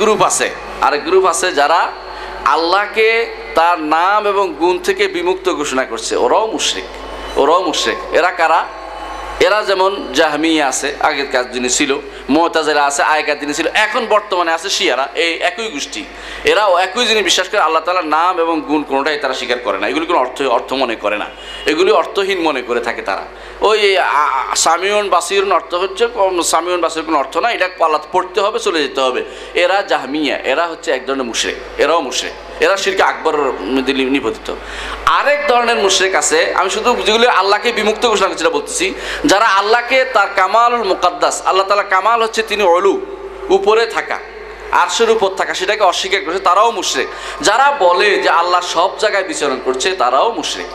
গ্রুপ আছে যারা আল্লাহকে তার নাম এবং গুণ থেকে বিমুক্ত ঘোষণা করছে, ওরাও মুশরিক। এরা কারা? এরা যেমন জাহমিয়া আছে, আগের কাজ দিনে ছিল, মুতাজিলা আছে, আগেকার দিনে ছিল, এখন বর্তমানে আছে শিয়ারা। এই একই গোষ্ঠী, এরাও একই জিনিস বিশ্বাস করে, আল্লাহ তাআলার নাম এবং গুণ কোনোটাই তারা স্বীকার করে না। এগুলি কোনো অর্থ মনে করে না, এগুলি অর্থহীন মনে করে থাকে তারা। ওই সামিউন বাসিরুন অর্থ হচ্ছে, সামিউন বাসির কোনো অর্থ না, এটা পাল্লা পড়তে হবে, চলে যেতে হবে। এরা জাহমিয়া, এরা হচ্ছে এক ধরনের মুশরিক, এরাও মুশরিক, এরা শিরকে আকবর নিপতিত। আরেক ধরনের মুশরিক আছে, আমি শুধু যেগুলি আল্লাহকে বিমুক্ত ঘোষণা করছি বলতেছি, যারা আল্লাহকে তার কামালুল মুকাদ্দাস, আল্লাহ তাআলা কামাল হচ্ছে তিনি অলু, উপরে থাকা, আরশের উপর থাকা, সেটাকে অস্বীকার করছে, তারাও মুশরিক। যারা বলে যে আল্লাহ সব জায়গায় বিচরণ করছে, তারাও মুশরিক।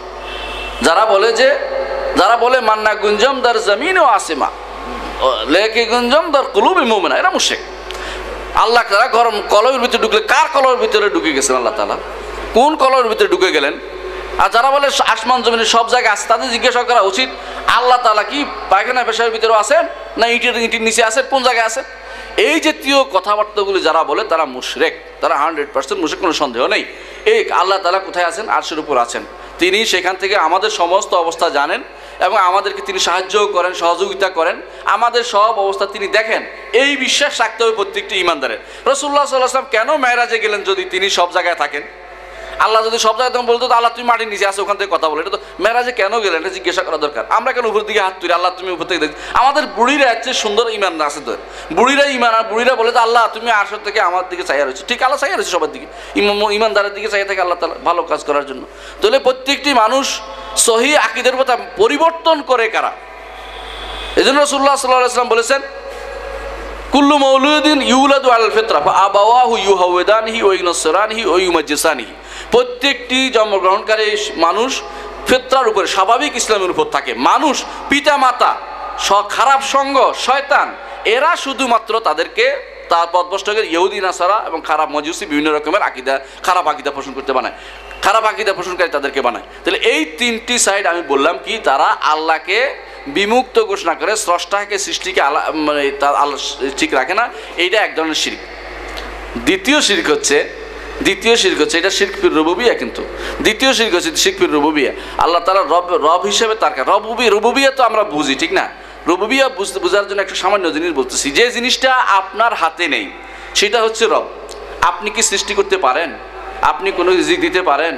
যারা বলে মান্না গুঞ্জম দার জমিন ও আসিমা লেকে গুঞ্জম দার কুলুবি মুমিনা, এরা মুশরিক। আল্লাহ তাআলা গরম কলমের ভিতরে ঢুকলে, কার কলমের ভিতরে ঢুকে গেছেন আল্লাহ তাআলা? কোন কলমের ভিতরে ঢুকে গেলেন? আর যারা বলে আসমান জমিনের সব জায়গায় আছে, তাদের জিজ্ঞাসা করা উচিত আল্লাহ তাআলা কি পায়খানা পেশার ভিতরে আছেন, না ইটের নিচে আছেন, কোন জায়গায় আছেন? এই জাতীয় কথাবার্তাগুলি যারা বলে তারা মুশরিক, তারা 100% মুশরিক, কোনো সন্দেহ নেই। এই আল্লাহ তাআলা কোথায় আছেন? আরশের উপর আছেন। তিনি সেখান থেকে আমাদের সমস্ত অবস্থা জানেন এবং আমাদেরকে তিনি সাহায্য করেন, সহযোগিতা করেন, আমাদের সব অবস্থা তিনি দেখেন। এই বিশ্বাস রাখতে হবে প্রত্যেকটি ঈমানদারের। রাসূলুল্লাহ সাল্লাল্লাহু আলাইহি ওয়াসাল্লাম কেন মেরাজে গেলেন যদি তিনি সব জায়গায় থাকেন? আল্লাহ যদি সব জায়গায় তখন বলতো আল্লাহ তুমি মাটির নিচে আসো, ওখান থেকে কথা বলে, এটা তো মেরাজে কেন গেলেন এটা জিজ্ঞাসা করা দরকার। আমরা কেন উপর দিকে হাত তুলি, আল্লাহ তুমি উপর থেকে দেখছি? আমাদের বুড়িরা হচ্ছে সুন্দর ঈমান আছে তো, বুড়িরা ঈমান, আর বুড়িরা বলে যে আল্লাহ তুমি আরশ থেকে আমার দিকে চাইয়া রয়েছে। ঠিক, আল্লাহ চাইয়া রয়েছে সবার দিকে, ঈমানদারের দিকে চাইয়া থাকে আল্লাহ তাআলা ভালো কাজ করার জন্য। তাহলে প্রত্যেকটি মানুষ সহিহ আকীদার কথা পরিবর্তন করে কারা? এজন্য রাসূলুল্লাহ সাল্লাল্লাহু আলাইহি ওয়াসাল্লাম বলেছেন কুল্লু মাউলুদিন ইউলাদু আলাল ফিতরা ফাআবাওয়াহু ইউহাউদানিহি ওয়া ইউনাসসিরানিহি ওয়া ইউমাজ্জিসানিহি। প্রত্যেকটি জন্মগ্রহণকারী মানুষ ফিতরার উপরে, স্বাভাবিক ইসলামের উপর থাকে। মানুষ পিতা মাতা খারাপ সঙ্গ, শয়তান, এরা শুধুমাত্র তাদেরকে তার পথভ্রষ্টদের ইহুদি নাসারা এবং খারাপ মজুসি বিভিন্ন রকমের আকীদা, খারাপ আকীদা পোষণ করতে বানায়, খারাপ আকীদা পোষণকারী তাদেরকে বানায়। তাহলে এই তিনটি সাইড আমি বললাম কি, তারা আল্লাহকে বিমুক্ত ঘোষণা করে, স্রষ্টাকে সৃষ্টিকে আল্লাহ মানে তার আল্লাহ ঠিক রাখে না, এইটা এক ধরনের শিরক। দ্বিতীয় শিরক হচ্ছে এটা শিরক ফির রুবুবিয়া। কিন্তু দ্বিতীয় শিরক হচ্ছে শিরক ফির রুবুবিয়া। আল্লাহ তাআলা রব হিসেবে তার রুবুবিয়া তো আমরা বুঝি, ঠিক না? রুবুবিয়া বোঝার জন্য একটা সামান্য জিনিস বলতেছি, যে জিনিসটা আপনার হাতে নেই সেটা হচ্ছে রব। আপনি কি সৃষ্টি করতে পারেন? আপনি কোনো রিজিক দিতে পারেন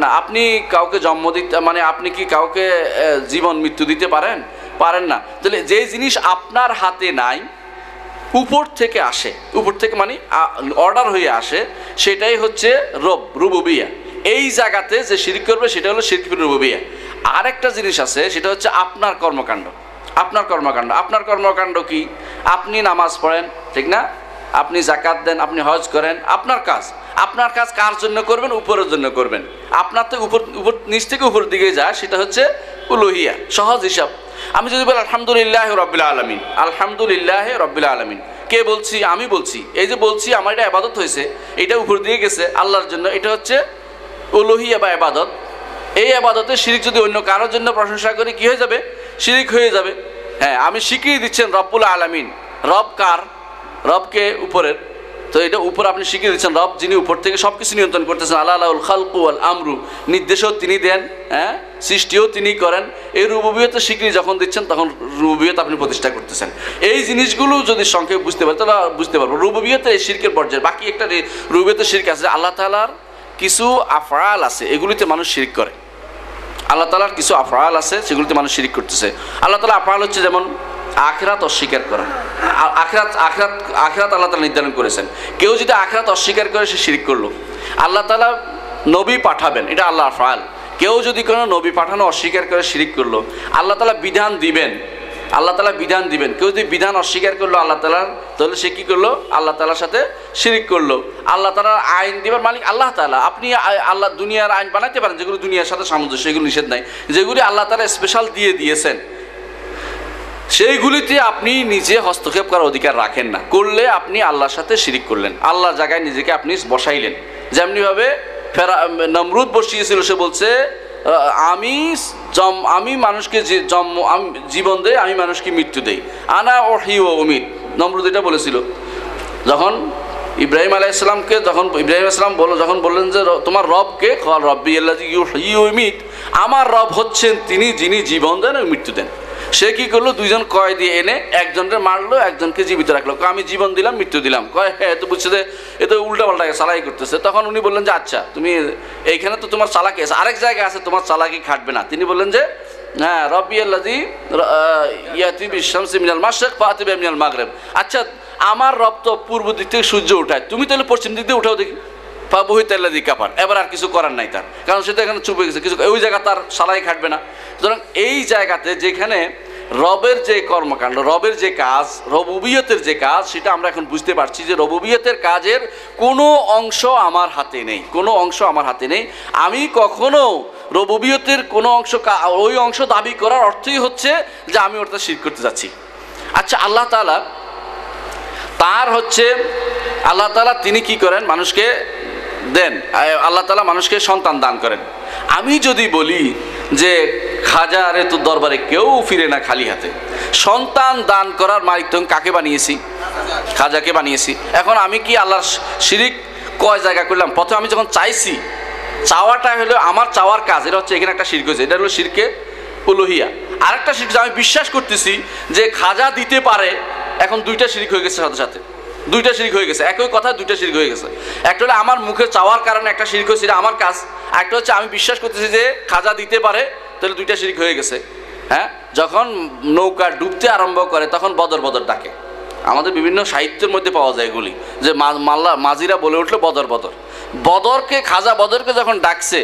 না। আপনি কাউকে জন্ম দিতে, মানে আপনি কি কাউকে জীবন মৃত্যু দিতে পারেন না। তাহলে যে জিনিস আপনার হাতে নাই, উপর থেকে আসে, উপর থেকে মানে অর্ডার হয়ে আসে, সেটাই হচ্ছে রুবুবিয়া। এই জায়গাতে যে শিরক করবে সেটা হলো শিরক ফির রুবুবিয়া। আরেকটা জিনিস আছে, সেটা হচ্ছে আপনার কর্মকাণ্ড। আপনার কর্মকাণ্ড কি? আপনি নামাজ পড়েন, ঠিক না? আপনি যাকাত দেন, আপনি হজ করেন, আপনার কাজ কার জন্য করবেন? উপরের জন্য করবেন। আপনার থেকে উপর নিচ থেকে উপর দিকে যায়, সেটা হচ্ছে উলুহিয়া। সহজ হিসাব, আমি যদি বলি আলহামদুলিল্লাহ রাব্বিল আলামিন, আলহামদুলিল্লাহ রাব্বিল আলামিন, কে বলছি? আমি বলছি। এই যে বলছি আমার এটা ইবাদত হয়েছে, এটা উপর দিয়ে গেছে আল্লাহর জন্য, এটা হচ্ছে উলুহিয়া বা ইবাদত। এই ইবাদতে শিরক যদি অন্য কারোর জন্য প্রশংসা করি, কি হয়ে যাবে? শিরক হয়ে যাবে। হ্যাঁ, আমি শিখিয়ে দিচ্ছেন রব্বুল আলামিন। রব কার? রবকে উপরের। তো এটা উপর আপনি শিখিয়ে দিচ্ছেন রব, যিনি উপর থেকে সব কিছু নিয়ন্ত্রণ করতেছেন। আল্লাহুল খালকু ওয়াল আমরু, নির্দেশও তিনি দেন, হ্যাঁ, সৃষ্টিও তিনি করেন। এই রুবুবিয়ত স্বীকৃতি যখন দিচ্ছেন, তখন রুবুবিয়ত আপনি প্রতিষ্ঠা করতেছেন। এই জিনিসগুলো যদি সংক্ষেপে বুঝতে পারেন তাহলে বুঝতে পারবো রুবুবিয়ত এই শিরকের পর্যায়ে। বাকি একটা রুবুবিয়ত শিরক আছে, আল্লাহ তাআলার কিছু আফআল আছে, এগুলিতে মানুষ শিরক করে। আল্লাহ তাআলার কিছু আফআল আছে, সেগুলিতে মানুষ শিরক করতেছে। আল্লাহ তাআলা আফআল হচ্ছে যেমন আখিরাত অস্বীকার করা। আখিরাত আল্লাহ তাআলা নির্ধারণ করেছেন। কেউ যদি আখিরাত অস্বীকার করে, সে শিরক করলো। আল্লাহ তাআলা নবী পাঠাবেন, এটা আল্লাহর আফআল। কেউ যদি কোনো নবী পাঠানো অস্বীকার করে, শিরক করলো। আল্লাহ তাআলা বিধান দিবেন, কেউ যদি বিধান অস্বীকার করলো আল্লাহ তাআলার, তাহলে সে কি করলো? আল্লাহ তাআলার সাথে শিরক করলো। আল্লাহ তাআলার আইন দিবার মালিক আল্লাহ তাআলা। আপনি আল্লাহ দুনিয়ার আইন বানাইতে পারেন, যেগুলো দুনিয়ার সাথে সামঞ্জস্য, সেগুলো নিষেধ নাই। যেগুলি আল্লাহ তাআলা স্পেশাল দিয়েছেন, সেইগুলিতে আপনি নিজে হস্তক্ষেপ করার অধিকার রাখেন না, করলে আপনি আল্লাহর সাথে শিরিক করলেন, আল্লাহর জায়গায় নিজেকে আপনি বসাইলেন। যেমনিভাবে নমরুদ বসিয়েছিল, সে বলছে আমি মানুষকে জীবন দেই, আমি মানুষকে মৃত্যু দেই, আনা ওহি ও উমিদ। নমরুদ এটা বলেছিল যখন ইব্রাহিম আলাইহিস সালামকে, যখন ইব্রাহিম আলাইহিস সালাম যখন বললেন যে তোমার রবকে, রব্বি আল্লাযী ইউহয়ী ওয়া ইউমীত, আমার রব হচ্ছেন তিনি যিনি জীবন দেন এবং মৃত্যু দেন। সে কি করলো, দুইজন কয়েদি এনে একজনকে মারলো, একজনকে জীবিত রাখলো। আমি জীবন দিলাম, মৃত্যু দিলাম। কয় হ্যাঁ, তো বুঝছে যে এ তো উল্টাপাল্টা চালাকি করতেছে। তখন উনি বললেন যে আচ্ছা, তুমি এইখানে তো তোমার চালাকি আছে, আরেক জায়গায় আছে তোমার চালাকি খাটবে না। তিনি বললেন যে হ্যাঁ, রব্বি আল্লাযী ইয়াতি বিশ-শামসি মিনাল মাশরিক ফাতি বিহা মিনাল মাগরিব। আচ্ছা, আমার রব তো পূর্ব দিক থেকে সূর্য উঠায়, তুমি তাহলে পশ্চিম দিক দিয়ে উঠাও দেখি। ফাবুহিতাল্লাযী কাফার। এবার আর কিছু করার নাই তার, কারণ সে তো এখানে চুপ হয়ে গেছে, কিছু ওই জায়গা তার সালাই খাটবে না। সুতরাং এই জায়গাতে যেখানে রবের যে কর্মকাণ্ড, রবের যে কাজ, রবুবিয়তের যে কাজ, সেটা আমরা এখন বুঝতে পারছি যে রবুবিয়তের কাজের কোনো অংশ আমার হাতে নেই, কোনো অংশ আমার হাতে নেই। আমি কখনো রবুবিয়তের কোনো অংশ, ওই অংশ দাবি করার অর্থই হচ্ছে যে আমি ওটা শিরক করতে যাচ্ছি। আচ্ছা, আল্লাহ তাআলা তার হচ্ছে, আল্লাহ তাআলা তিনি কি করেন, মানুষকে দেন, আল্লাহ তাআলা মানুষকে সন্তান দান করেন। আমি যদি বলি যে খাজা রে তোর দরবারে কেউ ফিরে না খালি হাতে, সন্তান দান করার মালিক তো কাকে বানিয়েছি? খাজাকে বানিয়েছি। এখন আমি কি আল্লাহর শিরিক কয় জায়গা করলাম? প্রথমে আমি যখন চাইছি, চাওয়াটা হলো আমার চাওয়ার কাজ, এটা হচ্ছে এখানে একটা শিরক হয়েছে, এটা হলো শিরকে উলুহিয়া। আরেকটা শিরক, আমি বিশ্বাস করতেছি যে খাজা দিতে পারে, এখন দুইটা শিরক হয়ে গেছে, সাথে সাথে দুইটা শিরক হয়ে গেছে, একই কথা দুইটা শিরক হয়ে গেছে। একটা হলো আমার মুখে চাওয়ার কারণে একটা শিরক হয়েছে, এটা আমার কাজ। একটা হচ্ছে আমি বিশ্বাস করতেছি যে খাজা দিতে পারে, তাহলে দুইটা শিরক হয়ে গেছে। হ্যাঁ, যখন নৌকা ডুবতে আরম্ভ করে তখন বদর বদর ডাকে, আমাদের বিভিন্ন সাহিত্যের মধ্যে পাওয়া যায় এগুলি, যে মাঝিরা বলে উঠলো বদর বদর। বদরকে, খাজা বদরকে যখন ডাকছে,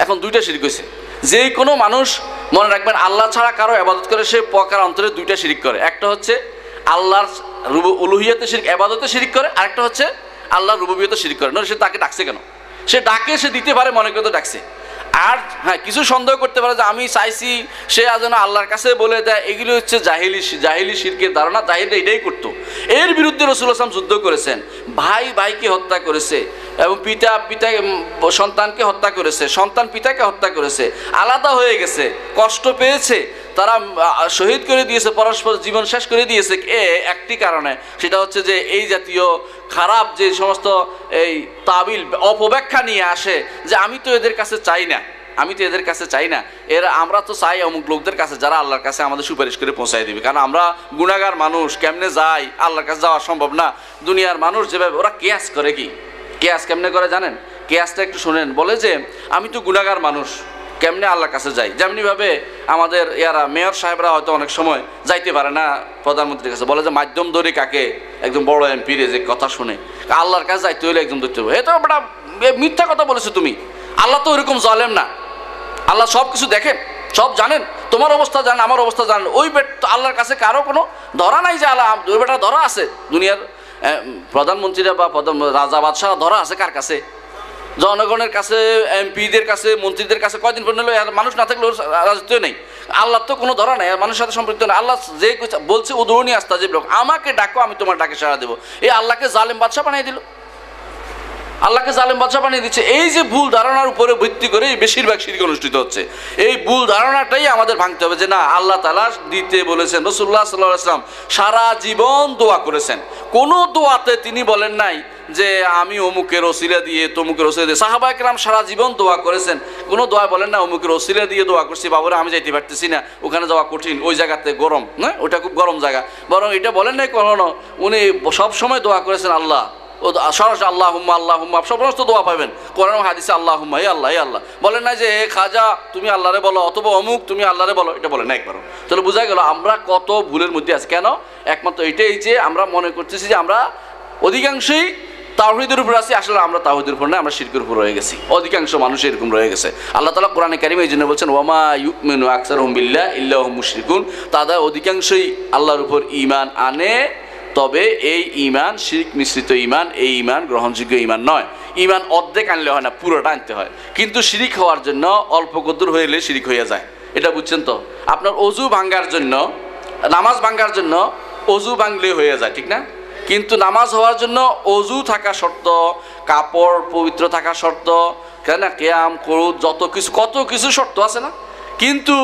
এখন দুইটা শিরক হয়েছে। যে কোনো মানুষ মনে রাখবেন, আল্লাহ ছাড়া কারো ইবাদত করে সে পকার অন্তরে দুইটা শিরক করে। একটা হচ্ছে আল্লাহর উলুহিয়াতে শিরক, ইবাদতে শিরক করে, আরেকটা হচ্ছে আল্লাহর রুবুবিয়তে শিরক করে। নয়, সে তাকে ডাকছে কেন? সে ডাকে, সে দিতে পারে মনে করে তো ডাকছে। আর হ্যাঁ, কিছু সন্দেহ করতে পারে যে আমি চাইছি, সে যেন আল্লাহর কাছে বলে দেয়, এগুলি হচ্ছে জাহিলি শিরকের ধারণা। জাহিলিরা এটাই করতো। এর বিরুদ্ধে রাসূলুল্লাহ সাল্লাল্লাহু আলাইহি ওয়াসাল্লাম যুদ্ধ করেছেন। ভাই ভাইকে হত্যা করেছে, এবং পিতা সন্তানকে হত্যা করেছে, সন্তান পিতাকে হত্যা করেছে, আলাদা হয়ে গেছে, কষ্ট পেয়েছে, তারা শহীদ করে দিয়েছে, পরস্পর জীবন শেষ করে দিয়েছে একটি কারণে, সেটা হচ্ছে যে এই জাতীয় খারাপ যে সমস্ত এই তাবিল অপব্যাখ্যা নিয়ে আসে, যে আমি তো এদের কাছে চাই না, আমি তো এদের কাছে চাই না, আমরা তো চাই অমুক লোকদের কাছে যারা আল্লাহর কাছে আমাদের সুপারিশ করে পৌঁছায় দিবে। কারণ আমরা গুনাহগার মানুষ, কেমনে যাই, আল্লাহর কাছে যাওয়া সম্ভব না। দুনিয়ার মানুষ যেভাবে ওরা কেয়াস করে, কি কেয়াস কেমনে করে জানেন? কেয়াসটা একটু শোনেন। বলে যে আমি তো গুনাহগার মানুষ, কেমনে আল্লাহর কাছে যাই। যেমনিভাবে আমাদের মেয়র সাহেবরা হয়তো অনেক সময় যাইতে পারে না প্রধানমন্ত্রীর কাছে, বলে যে মাধ্যম ধরে কাকে, একদম বড় এমপির যে কথা শুনে আল্লাহর কাছে যাইতে হলে একদম ধরতে হবে। এ তো বেটা মিথ্যা কথা বলেছো তুমি, আল্লাহ তো ওইরকম জালেম না, আল্লাহ সব কিছু দেখেন, সব জানেন, তোমার অবস্থা জানেন, আমার অবস্থা জানেন। ওই আল্লাহর কাছে কারো কোনো ধরা নাই যে আল্লাহ, ওই বেটা ধরা আছে। দুনিয়ার প্রধানমন্ত্রীরা বা রাজা বাদশাহ ধরা আছে কার কাছে? জনগণের কাছে, এমপিদের কাছে, মন্ত্রীদের কাছে। কয়দিন পর্যন্ত মানুষ না থাকলে রাজত্ব নেই। আল্লাহ তো কোনো ধরা নাই, মানুষের সাথে সম্পৃক্ত নেই। আল্লাহ যে বলছে উদরণী আস্তাজিব লাকুম, আমাকে ডাকো আমি তোমার ডাকে সাড়া দেবো। এই আল্লাহকে জালেম বাদশাহ বানিয়ে দিল, আল্লাহকে জালেম বাদশাহ বানিয়ে দিচ্ছে। এই যে ভুল ধারণার উপরে ভিত্তি করে বেশিরভাগ শিরক অনুষ্ঠিত হচ্ছে। এই ভুল ধারণাটাই আমাদের ভাঙতে হবে, যে না, আল্লাহ তাআলা দিতে বলেছেন। রাসূলুল্লাহ সাল্লাল্লাহু আলাইহি ওয়াসাল্লাম সারা জীবন দোয়া করেছেন, কোনো দোয়াতে তিনি বলেন নাই যে আমি অমুকের ওসিলা দিয়ে তমুকের ওসিলা দিয়ে। সাহাবায়ে কেরাম সারা জীবন দোয়া করেছেন, কোনো দোয়া বলেন না অমুকের ওসিলা দিয়ে দোয়া করছি, বাবুরা আমি যাইতে পারতেছি না, ওখানে যাওয়া কঠিন, ওই জায়গাতে গরম, না ওটা খুব গরম জায়গা। বরং এটা বলেন নাই কখনো, উনি সবসময় দোয়া করেছেন আল্লাহ, ও সরাসরি আল্লাহুম্মা আল্লাহুম্মা, সমস্ত দোয়া পাবেন কোরআন ও হাদিসে আল্লাহুম্মা, হে আল্লাহ, হে আল্লাহ। বলেন না যে হে খাজা তুমি আল্লাহরে বলো, অথবা অমুক তুমি আল্লাহরে বলো, এটা বলেন না একবারও। তাহলে বোঝা গেল আমরা কত ভুলের মধ্যে আছি। কেন? একমাত্র এটাই যে আমরা মনে করতেছি যে আমরা অধিকাংশই তাওহীদের উপর আছি, আসলে আমরা তাওহীদের উপর না, আমরা শিরকের উপর রয়ে গেছি। অধিকাংশ মানুষ এরকম রয়ে গেছে। আল্লাহ তাআলা কোরআনে কারিমে এই জন্য বলছেন, ওয়ামা ইউমিনু আকসারুহুম বিল্লাহি ইল্লা হুম মুশরিকুন, তাদের অধিকাংশই আল্লাহর উপর ঈমান আনে, তবে এই ঈমান শিরক মিশ্রিত ঈমান, এই ঈমান গ্রহণযোগ্য ঈমান নয়। ঈমান অর্ধেক আনলে হয় না, পুরোটা আনতে হয়। কিন্তু শিরক হওয়ার জন্য অল্প কদর হইলে শিরক হয়ে যায়, এটা বুঝছেন তো? আপনার অজু ভাঙ্গার জন্য নামাজ ভাঙার জন্য অজু ভাঙলে হয়ে যায়, ঠিক না? কিন্তু নামাজ হওয়ার জন্য অজু থাকা শর্ত, কাপড় পবিত্র থাকা শর্ত, কেন কেয়াম করুদ, যত কিছু কত কিছু শর্ত আছে না? কিন্তু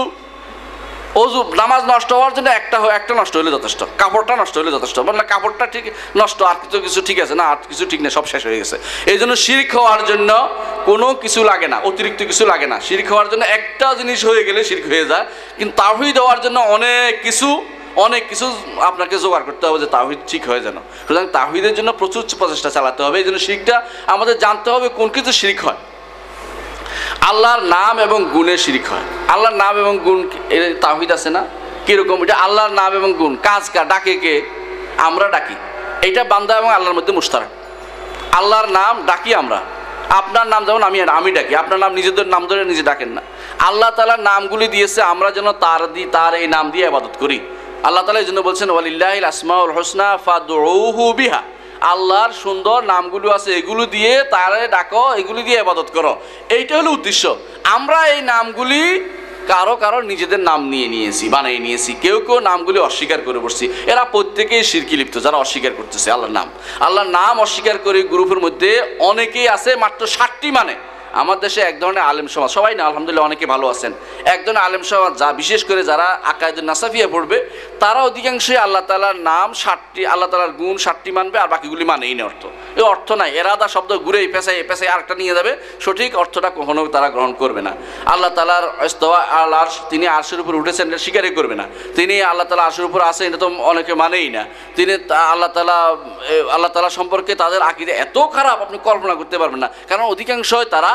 অজু নামাজ নষ্ট হওয়ার জন্য একটা নষ্ট হলে যথেষ্ট, কাপড়টা নষ্ট হলে যথেষ্ট। বললে কাপড়টা ঠিক নষ্ট, আর কিছু ঠিক আছে না, আর কিছু ঠিক নেই, সব শেষ হয়ে গেছে। এই জন্য শিরক হওয়ার জন্য কোনো কিছু লাগে না, অতিরিক্ত কিছু লাগে না। শিরক হওয়ার জন্য একটা জিনিস হয়ে গেলে শিরক হয়ে যায়। কিন্তু তাওহীদ হওয়ার জন্য অনেক কিছু আপনাকে জোগাড় করতে হবে যে তাওহীদ ঠিক হয়ে যেন। সুতরাং তাওহীদের জন্য প্রচুর প্রচেষ্টা চালাতে হবে। এই জন্য শিরকটা আমাদের জানতে হবে কোন কিছু শিরক হয়। আল্লাহর নাম এবং গুণে শিরক হয়। আল্লাহর নাম এবং গুণ এর তাওহীদ আছে না? কীরকম? এটা আল্লাহর নাম এবং গুণ, কাজ ডাকে কে? আমরা ডাকি। এইটা বান্দা এবং আল্লাহর মধ্যে মুশতারাক। আল্লাহর নাম ডাকি আমরা। আপনার নাম যেমন আমি ডাকি, আপনার নাম নিজেদের নাম ধরে নিজে ডাকেন না। আল্লাহ তাআলার নামগুলি দিয়েছে, আমরা যেন তার এই নাম দিয়ে ইবাদত করি। আল্লাহ তাআলা এই জন্য বলছেন ওয়ালিল্লাহিল আসমাউল হুসনা ফাদউহু বিহা। আল্লাহর সুন্দর নামগুলো আছে, এগুলো দিয়ে তারে ডাকো, এগুলি দিয়ে ইবাদত করো। এইটা হলো উদ্দেশ্য। আমরা এই নামগুলি কারো নিজেদের নাম বানিয়ে নিয়েছি। কেউ নামগুলি অস্বীকার করে বসছি। এরা প্রত্যেকেই শিরকি লিপ্ত, যারা অস্বীকার করতেছে আল্লাহর নাম অস্বীকার করে গ্রুপের মধ্যে অনেকেই আছে, মাত্র 60টি মানে। আমার দেশে এক ধরনের আলেম সমাজ, সবাই না আলহামদুলিল্লাহ অনেকে ভালো আছেন, এক ধরনের আলেম সমাজ বিশেষ করে যারা আকায়েদুন নাসাফিয়া পড়বে, তারা অধিকাংশই আল্লাহ তাআলার নাম 60টি, আল্লাহ তাআলার গুণ 60টি মানবে, আর বাকিগুলি মানেই না। এই অর্থ নাই, এরাদা শব্দ ঘুরেই পেঁচাই আরেকটা নিয়ে যাবে, সঠিক অর্থটা কখনো তারা গ্রহণ করবে না। আল্লাহ তাআলার ইস্তিওয়া আল আরশ, তিনি আরশের উপর উঠেছেন, এটা স্বীকারই করবে না। তিনি আল্লাহ তাআলা আরশের উপর আছেন, এটা তো অনেকে মানেই না। তিনি আল্লাহ তাআলা সম্পর্কে তাদের আকীদা এত খারাপ, আপনি কল্পনা করতে পারবেন না। কারণ অধিকাংশই তারা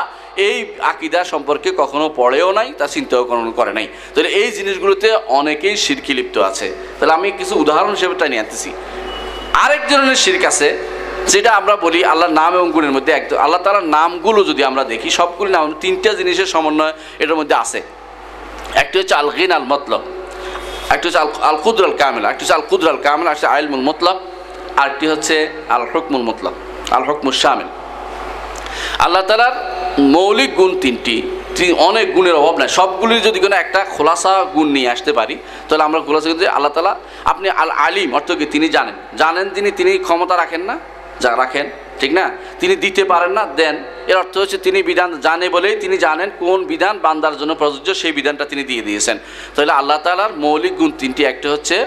এই আকীদা সম্পর্কে কখনো পড়েও নাই, তা চিন্তাও কখনো করে নাই। তাহলে এই জিনিসগুলোতে অনেকেই শিরকি লিপ্ত আছে। তাহলে আমি কিছু উদাহরণ হিসেবে তাই নিয়ে আনতেছি। আরেক ধরনের শিরক আছে, যেটা আমরা বলি আল্লাহর নাম এবং গুণের মধ্যে একদম। আল্লাহ তাআলার নামগুলো যদি আমরা দেখি, সবগুলি নাম 3টা জিনিসের সমন্বয় এটার মধ্যে আছে। একটা হচ্ছে আল গিনা আল মতলব, একটা হচ্ছে আল কুদরা আল কামিলা, একটা হচ্ছে আল কুদরা আল কামিলা, একটা হচ্ছে ইলমুল মতলব, আরেকটি হচ্ছে আল হুকমুল মতলব, আল হুকমুশ শামিল। আল্লাহ তাআলার মৌলিক গুণ 3টি, অনেক গুণের অভাব নাই। সবগুলির যদি কোনো একটা খোলাসা গুণ নিয়ে আসতে পারি, তাহলে আমরা খোলাসা করতে আল্লাহ তাআলা, আপনি আল আলিম অর্থ কি? তিনি জানেন, তিনি ক্ষমতা রাখেন না, যা রাখেন, ঠিক না? তিনি দিতে পারেন না, দেন। এর অর্থ হচ্ছে তিনি বিধান জানে বলেই তিনি জানেন কোন বিধান বান্দার জন্য প্রযোজ্য, সেই বিধানটা তিনি দিয়ে দিয়েছেন। তাহলে আল্লাহ তাআলার মৌলিক গুণ 3টি। একটা হচ্ছে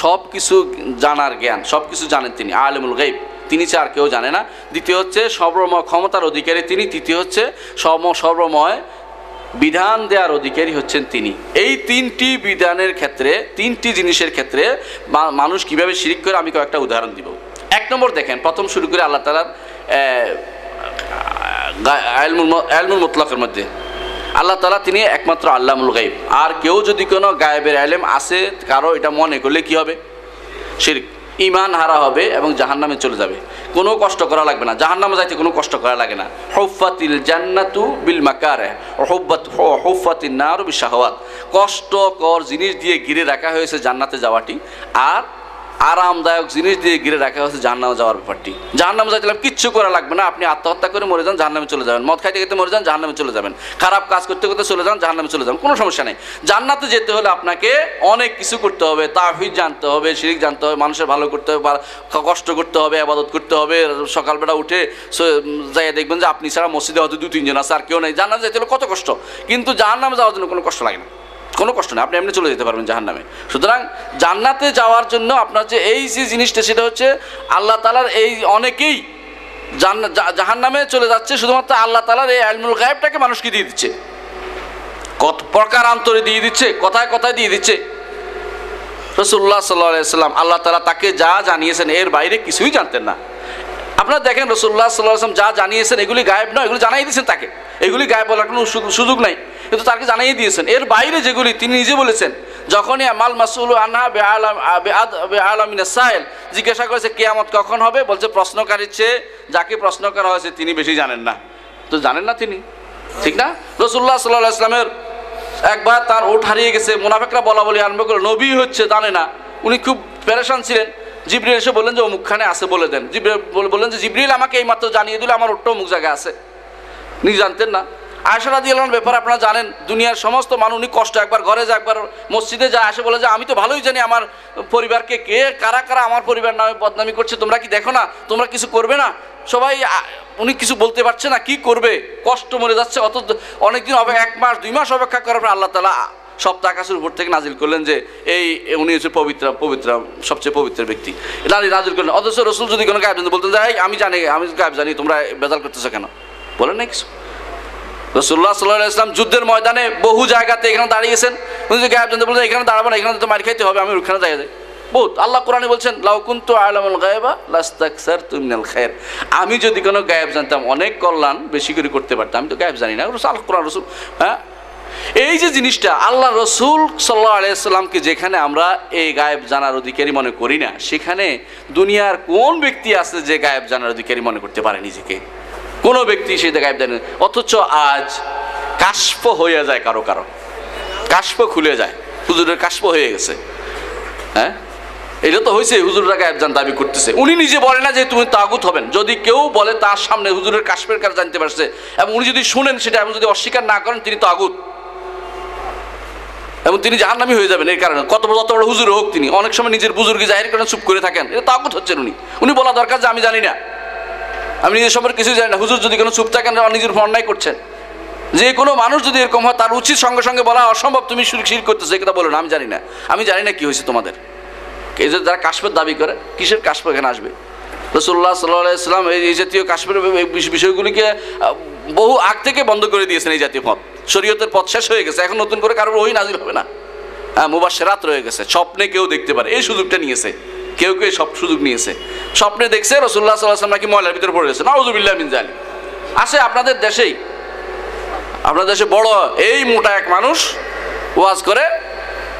সব কিছু জানার জ্ঞান, সব কিছু জানেন তিনি, আলিমুল গায়ব, তিনি ছাড়া আর কেউ জানে না। দ্বিতীয় হচ্ছে সর্বময় ক্ষমতার অধিকারী তিনি। তৃতীয় হচ্ছে সর্বময় বিধান দেওয়ার অধিকারী হচ্ছেন তিনি। এই 3টি বিধানের ক্ষেত্রে, 3টি জিনিসের ক্ষেত্রে মানুষ কিভাবে শিরক করে, আমি কয়েকটা উদাহরণ দিব। 1 নম্বর দেখেন, প্রথম শুরু করে আল্লাহ তাআলার ইলমুল মুতলাকের মধ্যে আল্লাহ তাআলা তিনি একমাত্র আল্লামুল গায়ব। আর কেউ যদি কোনো গায়েবের ইলম আছে কারো, এটা মনে করলে কি হবে? শিরক, ঈমান হারা হবে এবং জাহান্নামে চলে যাবে। কোনো কষ্ট করা লাগবে না, জাহান্নামে যাইতে কোনো কষ্ট করা লাগে না। হুফাতিল জান্নাতু বিল মাকারিহ ওয়া হুফাতিন নারু বিশাহাওয়াত। কষ্টকর জিনিস দিয়ে ঘিরে রাখা হয়েছে জান্নাতে যাওয়াটি, আর আরামদায়ক জিনিস দিয়ে ঘিরে রাখা হয়েছে জাহান্নামে যাওয়ার ব্যাপারটি। জাহান্নামে যাইতে কিচ্ছু করা লাগবে না, আপনি আত্মহত্যা করে মরে যান, জাহান্নামে চলে যাবেন। মদ খাইতে খেতে মরে যান, জাহান্নামে চলে যাবেন। খারাপ কাজ করতে করতে চলে যান, জাহান্নামে চলে যাবেন, কোনো সমস্যা নেই। জান্নাতে যেতে হলে আপনাকে অনেক কিছু করতে হবে, তাওহীদ জানতে হবে, শিরক জানতে হবে, মানুষের ভালো করতে হবে, কষ্ট করতে হবে, ইবাদত করতে হবে। সকালবেলা উঠে যাই দেখবেন যে আপনি ছাড়া মসজিদে হয়তো 2-3 জন আছে, আর কেউ নেই। জান্নাতে যেতে হলে কত কষ্ট, কিন্তু জাহান্নামে যাওয়ার জন্য কোনো কষ্ট লাগে না, কোনো কষ্ট নেই, আপনি এমনি চলে যেতে পারবেন জাহান্নামে। সুতরাং জান্নাতে যাওয়ার জন্য আপনার যে এই যে জিনিসটা, সেটা হচ্ছে আল্লাহ তাআলার এই অনেকেই জাহান্নামে চলে যাচ্ছে শুধুমাত্র আল্লাহ তাআলার এই ইলমুল গায়বটাকে মানুষকে দিয়ে দিচ্ছে, কত প্রকারান্তরে দিয়ে দিচ্ছে, কথায় কথায় দিয়ে দিচ্ছে। রাসূলুল্লাহ সাল্লাল্লাহু আলাইহি ওয়াসাল্লাম, আল্লাহ তাআলা তাকে যা জানিয়েছেন এর বাইরে কিছুই জানতেন না। আপনারা দেখেন রাসূলুল্লাহ সাল্লাল্লাহু আলাইহি ওয়াসাল্লাম যা জানিয়েছেন এগুলি গায়েব নয়, এগুলি জানাই দিয়েছেন তাকে, এগুলি গায়েব বলার কোনো সুযোগ নাই, কিন্তু তাকে জানাই দিয়েছেন। এর বাইরে যেগুলি তিনি নিজে বলেছেন, যখনই মাল মাসউলু আনহা বিআলাম মিনাস সাইল, জিজ্ঞাসা করেছে কিয়ামত কখন হবে, বলছে প্রশ্নকারীর চেয়ে যাকে প্রশ্ন করা হয়েছে তিনি বেশি জানেন না। তো জানেন না তিনি, ঠিক না? রাসূলুল্লাহ সাল্লাল্লাহু আলাইহি ওয়াসাল্লামের একবার তার ওট হারিয়ে গেছে, মুনাফিকরা বলা আরম্ভ করলো, নবী হচ্ছে জানে না। উনি খুব পেরেশান ছিলেন। জিবরিল এসে বললেন যে অমুকখানে আছে, বলে দেন। জিবরিল বললেন যে জিবরিল আমাকে এইমাত্র জানিয়ে দিল আমার ওটটা অমুক জায়গায় আছে, নিজে জানতেন না। আয়েশা রাদিয়াল্লাহু আনহার ব্যাপারে আপনারা জানেন, দুনিয়ার সমস্ত মানুষ, উনি কষ্ট একবার ঘরে যায়, একবার মসজিদে যায়, আসে বলে যে আমি তো ভালোই জানি আমার পরিবারকে কে কারা কারা আমার পরিবার নামে বদনামি করছে, তোমরা কি দেখো না, তোমরা কিছু করবে না? সবাই, উনি কিছু বলতে পারছে না, কি করবে, কষ্ট মরে যাচ্ছে। অত অনেকদিন 1 মাস 2 মাস অপেক্ষা করার পর আল্লাহ তাআলা সপ্তাহ আকাশের উপর থেকে নাজিল করলেন যে উনি হচ্ছে পবিত্র সবচেয়ে পবিত্র ব্যক্তি, নাজিল করলেন। অথচ রসুল যদি কোনো গায়েব জানতে বলতেন যে আমি গায়েব জানি, তোমরা বেজাল করতেছো কেন, বলেন না কিছু। রাসূলুল্লাহ সাল্লাল্লাহু আলাইহি ওয়াসাল্লাম যুদ্ধের ময়দানে বহু জায়গাতে এখানে দাঁড়িয়েছেন, উনি যদি গায়েব জানতে বলতেন এখানে দাঁড়াবো না, এখানে তো মার খাইতে হবে, আমি ওখানে যাই যাই বহুত। আল্লাহ কোরআনে বলছেন লাউ কুনতু আ'লামুল গায়বা লাস্তাকসারতু মিনাল খায়র, আমি যদি কোনো গায়েব জানতাম অনেক কল্যাণ বেশি করে করতে পারতাম, আমি তো গায়েব জানি না। কোরআন রসুল, হ্যাঁ, এই যে জিনিসটা আল্লাহ রসুল সাল্লাল্লাহু আলাইহি ওয়াসাল্লামকে যেখানে আমরা এই গায়েব জানার অধিকারী মনে করি না, সেখানে দুনিয়ার কোন ব্যক্তি আছে যে গায়েব জানার অধিকারী মনে করতে পারে নিজেকে? কোনো ব্যক্তি সেটা গায়েব জানে। অথচ আজ কাশফ হয়ে যায়, কারো কারো কাশফ খুলে যায়, হুজুরের কাশফ হয়ে গেছে। হ্যাঁ, এটা তো হয়েছে, হুজুররা গায়েব জান দাবি করতেছে। উনি নিজে বলে না যে তুমি তাগুত হবেন, যদি কেউ বলে তার সামনে হুজুরের কাশফের কাজ জানতে পারছে এবং উনি যদি শুনেন সেটা এবং যদি অস্বীকার না করেন, তিনি তাগুত এবং তিনি জাহান্নামী হয়ে যাবেন। এর কারণে যত বড় হুজুর হোক, তিনি অনেক সময় নিজের বুজুর্গি জাহির করেন, চুপ করে থাকেন, এটা তাগুত হচ্ছেন। উনি বলা দরকার যে আমি জানি না, আমি নিজের সম্পর্কে কিছুই জানি না। হুজুর যদি কোনো চুপ থাকেন, নিজের অন্যায় করছেন। যে কোনো মানুষ যদি এরকম হয়, তার উচিত সঙ্গে সঙ্গে বলা অসম্ভব তুমি শিরক করতেছো, এটা বলো না, আমি জানি না কি হয়েছে তোমাদের। এই যে যারা কাশফের দাবি করে, কিসের কাশফ এখানে আসবে? রাসূলুল্লাহ সাল্লাল্লাহু আলাইহি ওয়াসাল্লাম এই জাতীয় কাশফের বিষয়গুলিকে বহু আগ থেকে বন্ধ করে দিয়েছেন। এই জাতীয় পথ, শরীয়তের পথ শেষ হয়ে গেছে, এখন নতুন করে কারোর ওহী নাজিল হবে না। হ্যাঁ, মুবাশশিরাত রয়ে গেছে, স্বপ্নে কেউ দেখতে পারে, এই সুযোগটা নিয়েছে কেউ সব সুযোগ নিয়েছে। স্বপ্নে দেখছে রাসূলুল্লাহ সাল্লাল্লাহু আলাইহি ওয়াসাল্লাম নাকি ময়লার ভিতরে পড়ে গেছে, নাউযুবিল্লাহ মিন যালিক। আসে আপনাদের দেশেই, আপনাদের দেশে বড় এই মোটা এক মানুষ ওয়াজ করে,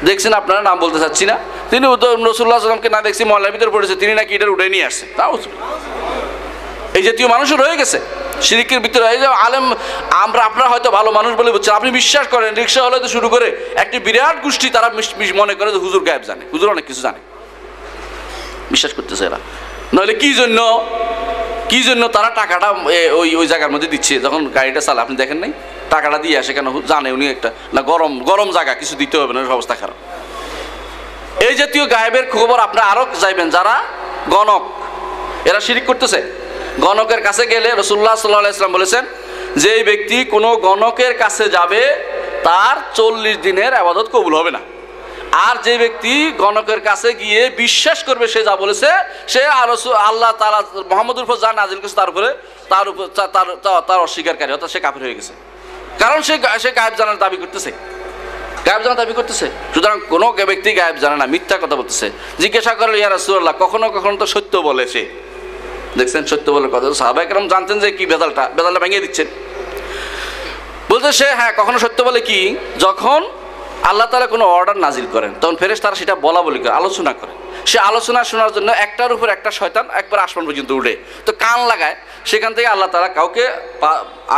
দেখছেন, আপনারা নাম বলতে চাচ্ছি না, তিনি রাসূলুল্লাহ সাল্লাল্লাহু আলাইহি ওয়াসাল্লামকে না দেখছি ময়লার ভিতরে পড়েছে, তিনি নাকি এটা উঠে নিয়ে আসছে। এই জাতীয় মানুষও রয়ে গেছে শিরকের ভিতরে। এই যে আলেম, আপনারা হয়তো ভালো মানুষ বলে বলছেন, আপনি বিশ্বাস করেন রিক্সা হলে তো শুরু করে একটি বিরাট গোষ্ঠী, তারা মনে করে যে হুজুর গায়েব জানে, হুজুর অনেক কিছু জানে, বিশ্বাস করতেছে এরা। নইলে কি জন্য তারা টাকাটা ওই জায়গার মধ্যে দিচ্ছে, যখন গাড়িটা চালা আপনি দেখেন নাই, টাকাটা দিয়ে আসে কেন? জানে উনি একটা না গরম জায়গা, কিছু দিতে হবে না, অবস্থা খারাপ। এই জাতীয় গায়েবের খবর আপনারা আরো যাইবেন, যারা গণক, এরা শিরক করতেছে। গণকের কাছে গেলে রাসূলুল্লাহ সাল্লাল্লাহু আলাইহি ওয়াসাল্লাম বলেছেন, যে ব্যক্তি কোনো গণকের কাছে যাবে তার 40 দিনের ইবাদত কবুল হবে না। আর যে ব্যক্তি গণকের কাছে গিয়ে বিশ্বাস করবে সে যা বলেছে, সে আল্লাহ তাআলা মুহাম্মদের উপর যা নাজিল করেছে তার অস্বীকারী, অর্থাৎ সে কাফির হয়ে গেছে। কারণ সে গায়েব জানার দাবি করতেছে, সুতরাং কোনো ব্যক্তি গায়েব জানে না, মিথ্যা কথা বলতেছে। জিজ্ঞাসা করলে ইয়া রাসূলুল্লাহ, কখনো কখনো তো সত্য বলে সে, দেখছেন সত্য বলে কথা। সাহাবায়ে কেরাম জানতেন যে কি বেদালটা ভেঙে দিচ্ছেন। বলতে সে হ্যাঁ কখনো সত্য বলে কি, যখন আল্লাহ তাআলা কোনো অর্ডার নাজিল করেন, তখন ফেরেশতারা সেটা বলা বলি করে, আলোচনা করে। সে আলোচনা শোনার জন্য একটার উপর একটা শয়তান একবার আসমান পর্যন্ত উঠে, তো কান লাগায়, সেখান থেকে আল্লাহ তাআলা কাউকে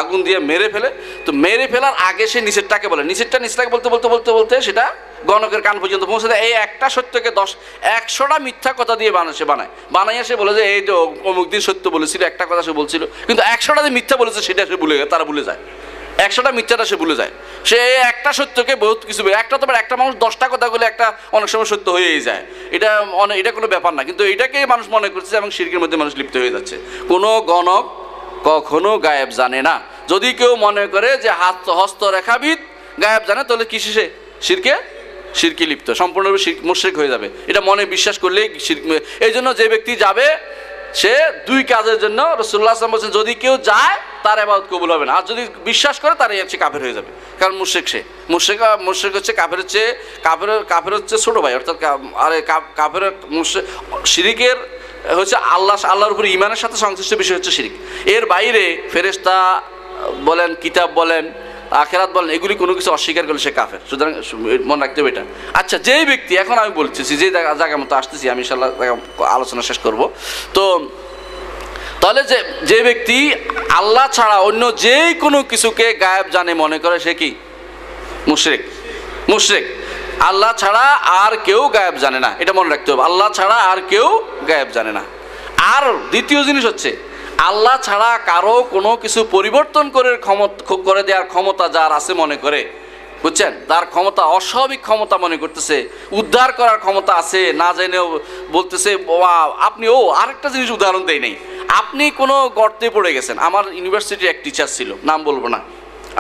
আগুন দিয়ে মেরে ফেলে। তো মেরে ফেলার আগে সে নিচেরটাকে বলে, নিচেরটাকে বলতে সেটা গণকের কান পর্যন্ত পৌঁছে দেয়। এই একটা সত্যকে 100টা মিথ্যা কথা দিয়ে বানায় সে বলে যে এই যে অমুক দিন সত্য বলেছিল, একটা কথা সে বলছিল, কিন্তু 100টা যে মিথ্যা বলেছে সেটা সে তারা ভুলে যায়। 100টা মিথ্যাটা সে ভুলে যায়। সে একটা সত্যকে বহুত কিছু, একটা মানুষ 10টা কথা বলে একটা অনেক সময় সত্য হয়েই যায়, এটা কোনো ব্যাপার না। কিন্তু এটাকেই মানুষ মনে করছে এবং শিরকের মধ্যে মানুষ লিপ্ত হয়ে যাচ্ছে। কোনো গণক কখনো গায়েব জানে না। যদি কেউ মনে করে যে হস্তরেখাবিদ গায়েব জানে, তাহলে কি সে শিরকে লিপ্ত, সম্পূর্ণরূপে মুশরিক হয়ে যাবে। এটা মনে বিশ্বাস করলেই শিরক। এই জন্য যে ব্যক্তি যাবে সে 2 কাজের জন্য রাসূলুল্লাহ সাল্লাল্লাহু আলাইহি ওয়াসাল্লাম বলেছেন, যদি কেউ যায় তার ইবাদত কবুল হবে না, আর যদি বিশ্বাস করে তার হচ্ছে কাফের হয়ে যাবে। কারণ মুশরিক হচ্ছে কাফের হচ্ছে ছোট ভাই, অর্থাৎ শিরকের হচ্ছে আল্লাহর উপর ঈমানের সাথে সংশ্লিষ্ট বিষয় হচ্ছে শিরক। এর বাইরে ফেরেশতা বলেন, কিতাব বলেন, আখিরাত বলেন, এগুলি কোনো কিছু অস্বীকার করলে সে কাফের। সুতরাং মনে রাখতে হবে এটা। আচ্ছা, যেই ব্যক্তি, এখন আমি বলতেছি যে জায়গা মতো আসতেছি, আমি ইনশাআল্লাহ আলোচনা শেষ করব। তো তাহলে যে ব্যক্তি আল্লাহ ছাড়া অন্য যে কোনো কিছুকে গায়েব জানে মনে করে, সে কি? মুশরিক। আল্লাহ ছাড়া আর কেউ গায়েব জানে না, এটা মনে রাখতে হবে। আল্লাহ ছাড়া আর কেউ গায়েব জানে না। আর দ্বিতীয় জিনিস হচ্ছে, আল্লাহ ছাড়া কারো কোনো কিছু পরিবর্তন করে দেওয়ার ক্ষমতা যার আছে মনে করে, বুঝছেন, তার ক্ষমতা অস্বাভাবিক ক্ষমতা মনে করতেছে, উদ্ধার করার ক্ষমতা আছে না জেনেও বলতেছে। আপনি আরেকটা জিনিস উদাহরণ দেই নেই, আপনি কোনো গর্তে পড়ে গেছেন। আমার ইউনিভার্সিটির এক টিচার ছিল, নাম বলবো না,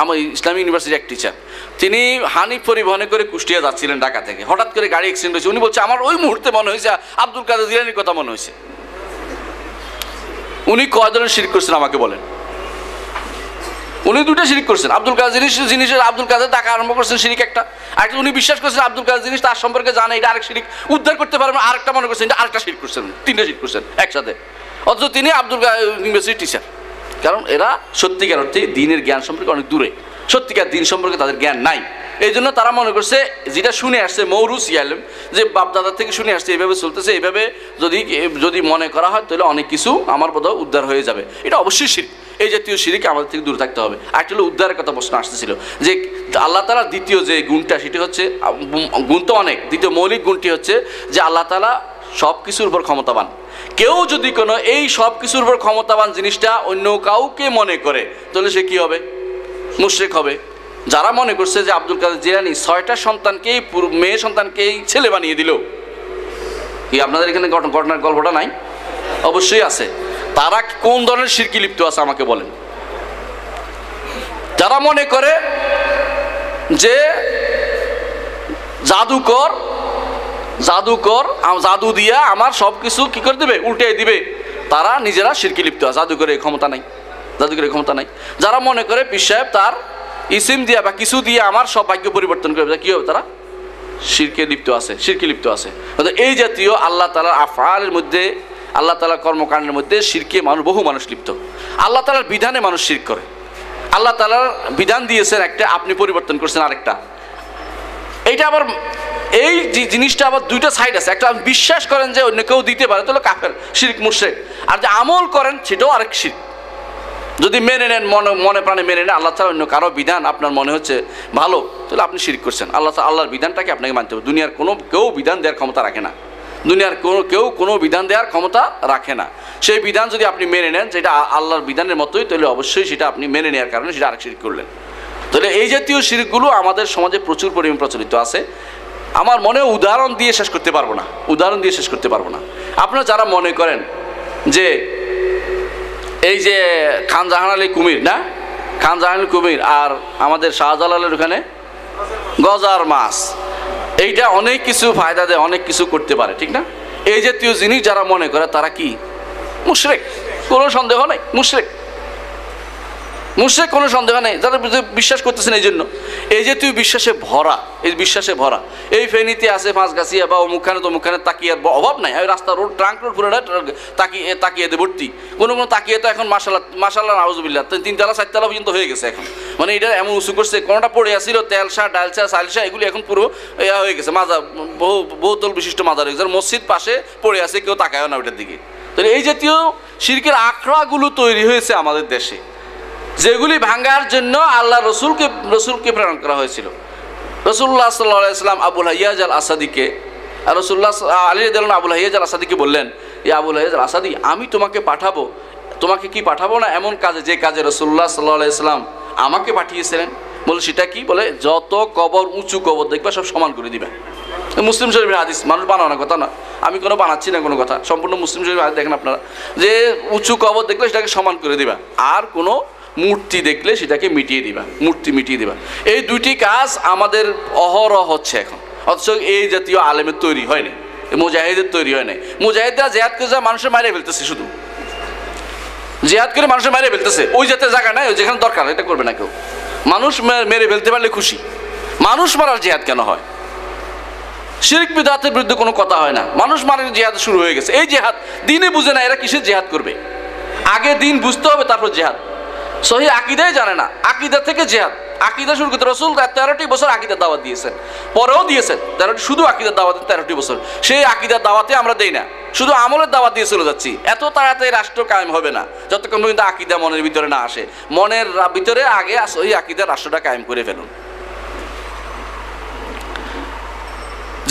আমার ইসলামিক ইউনিভার্সিটির এক টিচার, তিনি হানিফ পরিবহনে করে কুষ্টিয়া যাচ্ছিলেন ঢাকা থেকে, হঠাৎ করে গাড়ি অ্যাক্সিডেন্ট হয়েছে। উনি বলছে আমার ওই মুহূর্তে মনে হয়েছে আব্দুল কাদের জিলানীর কথা মনে হয়েছে। উনি কয় ধরনের শিরক করছেন আমাকে বলেন? উনি দুটো শিরক করছেন। আব্দুল কাদের জিনিসের আব্দুল কাদের টাকা আরম্ভ করছেন শিরক একটা, আর উনি বিশ্বাস করছেন আব্দুল কাদের জিনিস তার সম্পর্কে জানে এটা আরেক শিরক, উদ্ধার করতে পারবেন আরেকটা মনে করছেন এটা আরেকটা শিরক করছেন, তিনটা শিরক করছেন একসাথে, অথচ তিনি আব্দুল কাদের ইউনিভার্সিটির টিচার। কারণ এরা সত্যিকার অর্থে দিনের জ্ঞান সম্পর্কে অনেক দূরে, সত্যিকার দিন সম্পর্কে তাদের জ্ঞান নাই। এই জন্য তারা মনে করছে যেটা শুনে আসছে মৌরুস ইয়ালেম, যে বাপদাদার থেকে শুনে আসছে এইভাবে চলতেছে, এইভাবে যদি মনে করা হয় তাহলে অনেক কিছু আমার বোধহয় উদ্ধার হয়ে যাবে। এটা অবশ্যই শিরক, এই জাতীয় শিরক আমাদের থেকে দূরে থাকতে হবে। আর একটা উদ্ধারের কথা প্রশ্ন আসতেছিল যে আল্লাহ তাআলা দ্বিতীয় যে গুণটা সেটি হচ্ছে, গুণ তো অনেক, দ্বিতীয় মৌলিক গুণটি হচ্ছে যে আল্লাহ তাআলা সব কিছুর উপর ক্ষমতাবান। কেউ যদি কোনো এই সব কিছুর উপর ক্ষমতাবান জিনিসটা অন্য কাউকে মনে করে তাহলে সে কি হবে? মুশরিক হবে। যারা মনে করছে যে আব্দুল কাদের জিলানী 6টা সন্তানকেই মেয়ে সন্তানকেই ছেলে বানিয়ে দিল, কি আপনাদের এখানে ঘটনার গল্পটা নাই? অবশ্যই আছে। তারা কোন ধরনের শিরকি লিপ্ত আছে আমাকে বলেন? যারা মনে করে যে জাদু দিয়া আমার সব কিছু কি করে দেবে, উল্টে দিবে, তারা নিজেরা শিরকি লিপ্ত আছে। জাদুকরের ক্ষমতা নাই। যারা মনে করে পীর সাহেব তার ইসিম দিয়া বা কিছু দিয়ে আমার সব ভাগ্য পরিবর্তন করবে, কি হবে? তারা শিরকে লিপ্ত আছে। এই জাতীয় আল্লাহ তাআলার আফআলের মধ্যে, আল্লাহ তাআলার কর্মকাণ্ডের মধ্যে শিরকে বহু মানুষ লিপ্ত। আল্লাহ তাআলার বিধানে মানুষ শিরক করে। আল্লাহ তাআলার বিধান দিয়েছেন একটা, আপনি পরিবর্তন করছেন আরেকটা। এইটা আবার এই জিনিসটা আবার দুইটা সাইড আছে। একটা বিশ্বাস করেন যে অন্য কেউ দিতে পারে তাহলে কাফের, শিরক, মুশরিক। আর যে আমল করেন সেটাও আরেক শিরক। যদি মেনে নেন, মনে প্রাণে মেনে নেন আল্লাহ তাআলা অন্য কারো বিধান আপনার মনে হচ্ছে ভালো, তাহলে আপনি শিরক করছেন। আল্লাহর বিধানটাকে আপনাকে মানতে হবে। দুনিয়ার কেউ বিধান দেওয়ার ক্ষমতা রাখে না। কোনো বিধান দেওয়ার ক্ষমতা রাখে না। সেই বিধান যদি আপনি মেনে নেন যেটা আল্লাহর বিধানের মতোই, তাহলে অবশ্যই সেটা আপনি মেনে নেওয়ার কারণে সেটা আরেক শিরক করলেন। তাহলে এই জাতীয় শিরকগুলো আমাদের সমাজে প্রচুর পরিমাণ প্রচলিত আছে। আমার মনে উদাহরণ দিয়ে শেষ করতে পারবো না। আপনারা যারা মনে করেন যে এই যে খান জাহান আলী কুমির আর আমাদের শাহজালালের ওখানে গজার মাছ, এইটা অনেক কিছু ফায়দা দেয়, অনেক কিছু করতে পারে, ঠিক না? এই জাতীয় জিনিস যারা মনে করে তারা কি মুশরিক, কোনো সন্দেহ নেই। মুশরিক কোনো সন্দেহ নেই। যারা বিশ্বাস করতেছেন এই জাতীয় বিশ্বাসে ভরা, এই ফেনীতে আছে পাঁচগাছিয়া বা অমুকখানে তমুকখানে তাকিয়ার অভাব নাই। রাস্তা রোড, ট্রাঙ্ক রোড পুরোটা তাকিয়াতে ভর্তি। কোনো তাকিয়ে তো এখন মাশাল্লাহ নাউজুবিল্লাহ 3তলা 4তলা পর্যন্ত হয়ে গেছে এখন। মানে এটা এমন উঁচু করছে, কোনোটা পড়ে আসছিল তেলসা, ডালসা, সালসা, এগুলি এখন পুরো হয়ে গেছে। মাজার বহুতল বিশিষ্ট মাজার হয়ে গেছে। মসজিদ পাশে পড়ে আছে, কেউ তাকায়ও না ওইটার দিকে। তাহলে এই জাতীয় শিরকের আখড়াগুলো তৈরি হয়েছে আমাদের দেশে, যেগুলি ভাঙার জন্য আল্লাহ রসুলকে প্রেরণ করা হয়েছিল। রাসূলুল্লাহ সাল্লাল্লাহু আলাইহি ওয়াসাল্লাম আবুল হাইয়াজ আল আসাদিকে, রাসূলুল্লাহ আলী রাদিয়াল্লাহু আনহু আবুল হাইয়াজ আল আসাদিকে বললেন, ইয়া আবুল হাইয়াজ আল আসাদি, আমি তোমাকে কি পাঠাবো না এমন কাজে যে কাজে রাসূলুল্লাহ সাল্লাল্লাহু আলাইহি ওয়াসাল্লাম আমাকে পাঠিয়েছিলেন? বলে সেটা কি? বলে যত কবর, উঁচু কবর দেখবা সব সমান করে দিবে। মুসলিম শরীফের হাদিস, মানুষ বানানোর কথা না, আমি কোনো বানাচ্ছি না কোনো কথা, সম্পূর্ণ মুসলিম শরীফের হাদিস দেখেন আপনারা, যে উঁচু কবর দেখলে সেটাকে সমান করে দিবা, আর কোনো মূর্তি দেখলে সেটাকে মিটিয়ে দিবা। এই দুইটি কাজ আমাদের অহরহ হচ্ছে এখন। অথচ এই জাতীয় আলেমের তৈরি হয়নি, মুজাহিদের তৈরি হয় নাই। মুজাহিদরা জেহাদ করে মানুষের মারিয়ে ফেলতেছে, শুধু জেহাদ করে মানুষের মারিয়ে ফেলতেছে। ওই জাতের জায়গা নাই, যেখানে দরকার এটা করবে না কেউ। মানুষ মেরে ফেলতে পারলে খুশি। মানুষ মারার জেহাদ কেন হয়? শিরক বিদআতের বিরুদ্ধে কোনো কথা হয় না, মানুষ মারার জেহাদ শুরু হয়ে গেছে। এই জেহাদ দিনে বুঝে না, এরা কিসের জেহাদ করবে? আগে দিন বুঝতে হবে, তারপর জেহাদ। সহি আকিদাই জানে না, আকিদা থেকে জেহাদ। আকিদা শুরু করতে রাসূল 13টি বছর আকিদার দাওয়াত দিয়েছেন, পরেও দিয়েছেন 13টি, শুধু আকিদার দাওয়াত 13টি বছর। সেই আকিদার দাওয়াতে আমরা দেই না, শুধু আমলের দাওয়াত দিয়ে চলে যাচ্ছি। এত তাড়াতাড়ি রাষ্ট্র কায়েম হবে না যতক্ষণ পর্যন্ত আকিদা মনের ভিতরে না আসে। মনের ভিতরে আগে সহি আকিদার রাষ্ট্রটা কায়েম করে ফেলুন।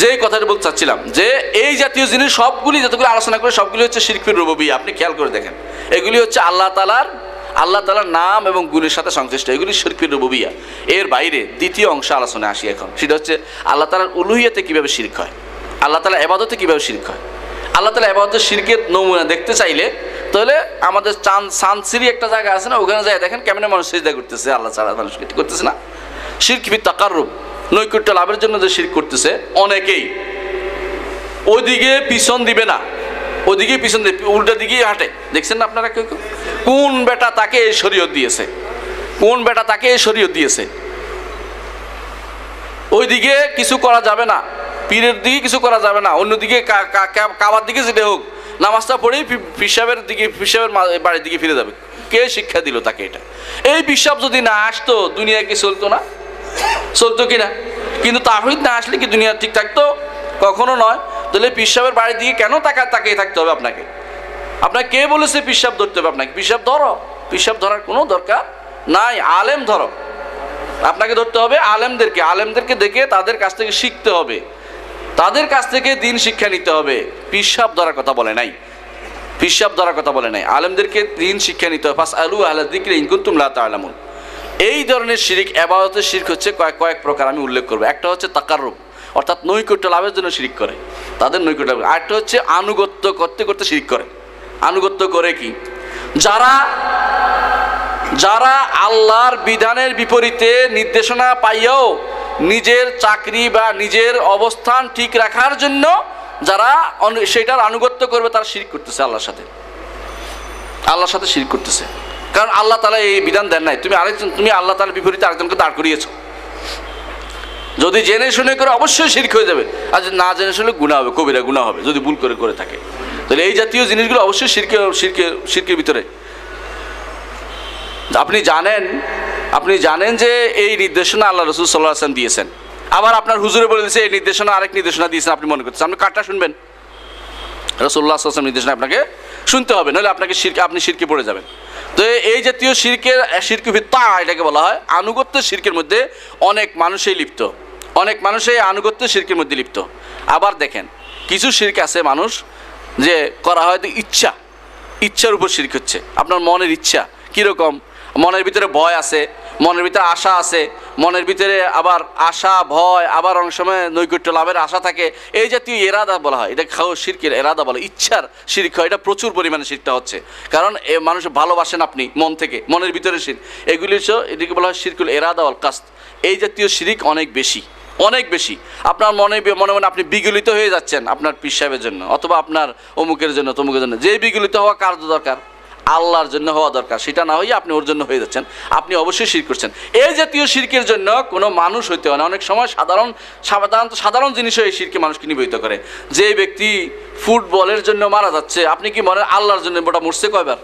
যে কথাটা বলতে চাচ্ছিলাম যে এই জাতীয় জিনিস সবগুলি যতগুলো আলোচনা করে সবগুলি হচ্ছে শিরকুর রুবুবিয়্যা। আপনি খেয়াল করে দেখেন, এগুলি হচ্ছে আল্লাহ তাআলার নাম এবং গুণের সাথে সংশ্লিষ্ট, এগুলি শিরকুর রুবুবিয়্যা। এর বাইরে দ্বিতীয় অংশ আলোচনা আসি এখন, সেটা হচ্ছে আল্লাহ তাআলার উলুহিয়াতে কীভাবে শিরক হয়, আল্লাহ তাআলার ইবাদতে কীভাবে শিরক হয়। আল্লাহ তাআলা ইবাদতের শিরকের নমুনা দেখতে চাইলে তাহলে আমাদের সানসিরি একটা জায়গা আছে না, ওখানে যায় দেখেন কেমন মানুষ সিজদা করতেছে, আল্লাহ ছাড়া মানুষ করতেছে না। শিরক ফি তাকাররুব, নৈকট্য লাভের জন্য যে শিরক করতেছে অনেকেই, ওইদিকে পিছন দিবে না, ওইদিকে পিছন দিবে, উল্টা দিকেই হাঁটে। দেখছেন না আপনারা কেউ কেউ? কোন বেটা তাকে এই শরীয়ত দিয়েছে, কোন বেটা তাকে এই শরীয়ত দিয়েছে? ওইদিকে কিছু করা যাবে না, পীরের দিকে কিছু করা যাবে না, অন্যদিকে কাবার দিকে যেতে হোক, নামাজটা পড়েই পিসাবের বাড়ির দিকে ফিরে যাবে। কে শিক্ষা দিল তাকে এটা? এই পিসাব যদি না আসতো দুনিয়া কি চলতো না? চলতো কিনা? কিন্তু তাওহীদ না আসলে কি দুনিয়া ঠিক থাকতো? কখনো নয়। তাহলে পিসাবের বাড়ির দিকে কেন তাকিয়ে থাকতে হবে আপনাকে? আপনাকে কে বলেছে পিসাব ধরতে হবে? আপনাকে পিসাব ধরো, পিসাব ধরার কোনো দরকার নাই, আলেম ধরো। আপনাকে ধরতে হবে আলেমদেরকে দেখে তাদের কাছ থেকে শিখতে হবে, তাদের কাছ থেকে দিন শিক্ষা নিতে হবে। পিসাব ধরার কথা বলে নাই, পিসাব ধরার কথা বলে নাই, আলেমদেরকে দিন শিক্ষা নিতে হবে। ফাসআলু আহলা যিকরি ইন কুনতুম লা তা'লামুন। এই ধরনের শিরক, ইবাদতের শিরক হচ্ছে কয়েক প্রকার, আমি উল্লেখ করব। একটা হচ্ছে তাকাররুব, অর্থাৎ নৈকট্য লাভের জন্য শিরক করে, তাদের নৈকট্য লাভ। আরেকটা হচ্ছে আনুগত্য করতে করতে শিরক করে। আনুগত্য করে কি? যারা আল্লাহর বিধানের বিপরীতে নির্দেশনা পাইয়াও নিজের চাকরি বা নিজের অবস্থান ঠিক রাখার জন্য যারা সেটার আনুগত্য করবে, তারা শিরক করতেছে আল্লাহর সাথে শিরক করতেছে। কারণ আল্লাহ তাআলা এই বিধান দেন নাই, তুমি আল্লাহ তাআলার বিপরীতে আরেকজনকে দাঁড় করিয়েছো। যদি জেনে শুনে করে অবশ্যই শিরক হয়ে যাবে, আর যদি না জেনে শুনে গুনাহ হবে, কবিরা গুনাহ হবে যদি ভুল করে থাকে। তাহলে এই জাতীয় জিনিসগুলো অবশ্যই শিরকের ভিতরে। আপনি জানেন যে এই নির্দেশনা আল্লাহ রাসূল সাল্লাল্লাহু আলাইহি ওয়াসাল্লাম দিয়েছেন, আবার আপনার হুজুরে বলে দিয়েছে এই নির্দেশনা আরেক নির্দেশনা দিয়েছেন, আপনি মনে করতেছেন। আপনি কারটা শুনবেন? রাসূলুল্লাহ সাল্লাল্লাহু আলাইহি ওয়াসাল্লাম নির্দেশনা আপনাকে শুনতে হবে, নাহলে আপনি শিরকে পড়ে যাবেন। তো এই জাতীয় শিরক বিদআ এটাকে বলা হয়। আনুগত্য শিরকের মধ্যে অনেক মানুষই লিপ্ত, অনেক মানুষই আনুগত্য শিরকের মধ্যে লিপ্ত। আবার দেখেন কিছু শিরক আছে মানুষ যে করা হয় ইচ্ছার উপর শিরক হচ্ছে। আপনার মনের ইচ্ছা কীরকম? মনের ভিতরে ভয় আছে, মনের ভিতরে আশা আছে, মনের ভিতরে আবার আশা ভয়, আবার অনেক সময় নৈকট্য লাভের আশা থাকে। এই জাতীয় এরাদা বলা হয়, এটা শিরকের এরাদা বলে, ইচ্ছার শিরক হয়। এটা প্রচুর পরিমাণে শিরকটা হচ্ছে, কারণ মানুষ ভালোবাসেন আপনি মন থেকে, মনের ভিতরে শিরক। এগুলি এটিকে বলা হয় শিরকুল এরাদা ওয়াল কাসদ। এই জাতীয় শিরক অনেক বেশি। আপনার মনে আপনি বিগলিত হয়ে যাচ্ছেন আপনার পীর সাহেবের জন্য, অথবা আপনার অমুকের জন্য তমুকের জন্য। যে বিগলিত হওয়া কার দরকার? আল্লাহর জন্য হওয়া দরকার। সেটা না হয়ে আপনি ওর জন্য হয়ে যাচ্ছেন, আপনি অবশ্যই শিরক করছেন। এই জাতীয় শিরকের জন্য কোনো মানুষ হইতে হয় না। অনেক সময় সাধারণ জিনিসও এই শিরকে মানুষকে নিবৃত্ত করে। যে ব্যক্তি ফুটবলের জন্য মারা যাচ্ছে, আপনি কি মনে আল্লাহর জন্য ওটা মরছে কয়বার?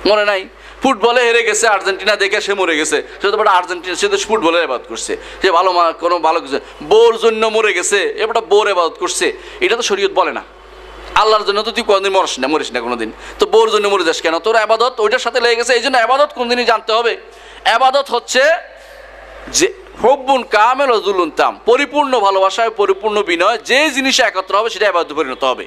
মনে নাই। ফুটবলে হেরে গেছে আর্জেন্টিনা দেখে সে মরে গেছে, সে তো আর্জেন্টিনা, সে তো ফুটবলের ইবাদত করছে, সে ভালো কিছু বোর জন্য মরে গেছে, এবার বোর ইবাদত করছে। এটা তো শরীয়ত বলে না। আল্লাহর জন্য তো তুই কোনোদিন মরিস না কোনোদিন, তো বোর জন্য মরে যাস কেন? তোর আবাদত ওইটার সাথে লেগে গেছে। এই জন্য আবাদত কোনদিনই জানতে হবে। আবাদত হচ্ছে যে হুব্বুন কামেল ও যুলুন তাম, পরিপূর্ণ ভালোবাসায় পরিপূর্ণ বিনয়, যে জিনিসে একত্র হবে সেটা আবাদতে পরিণত হবে।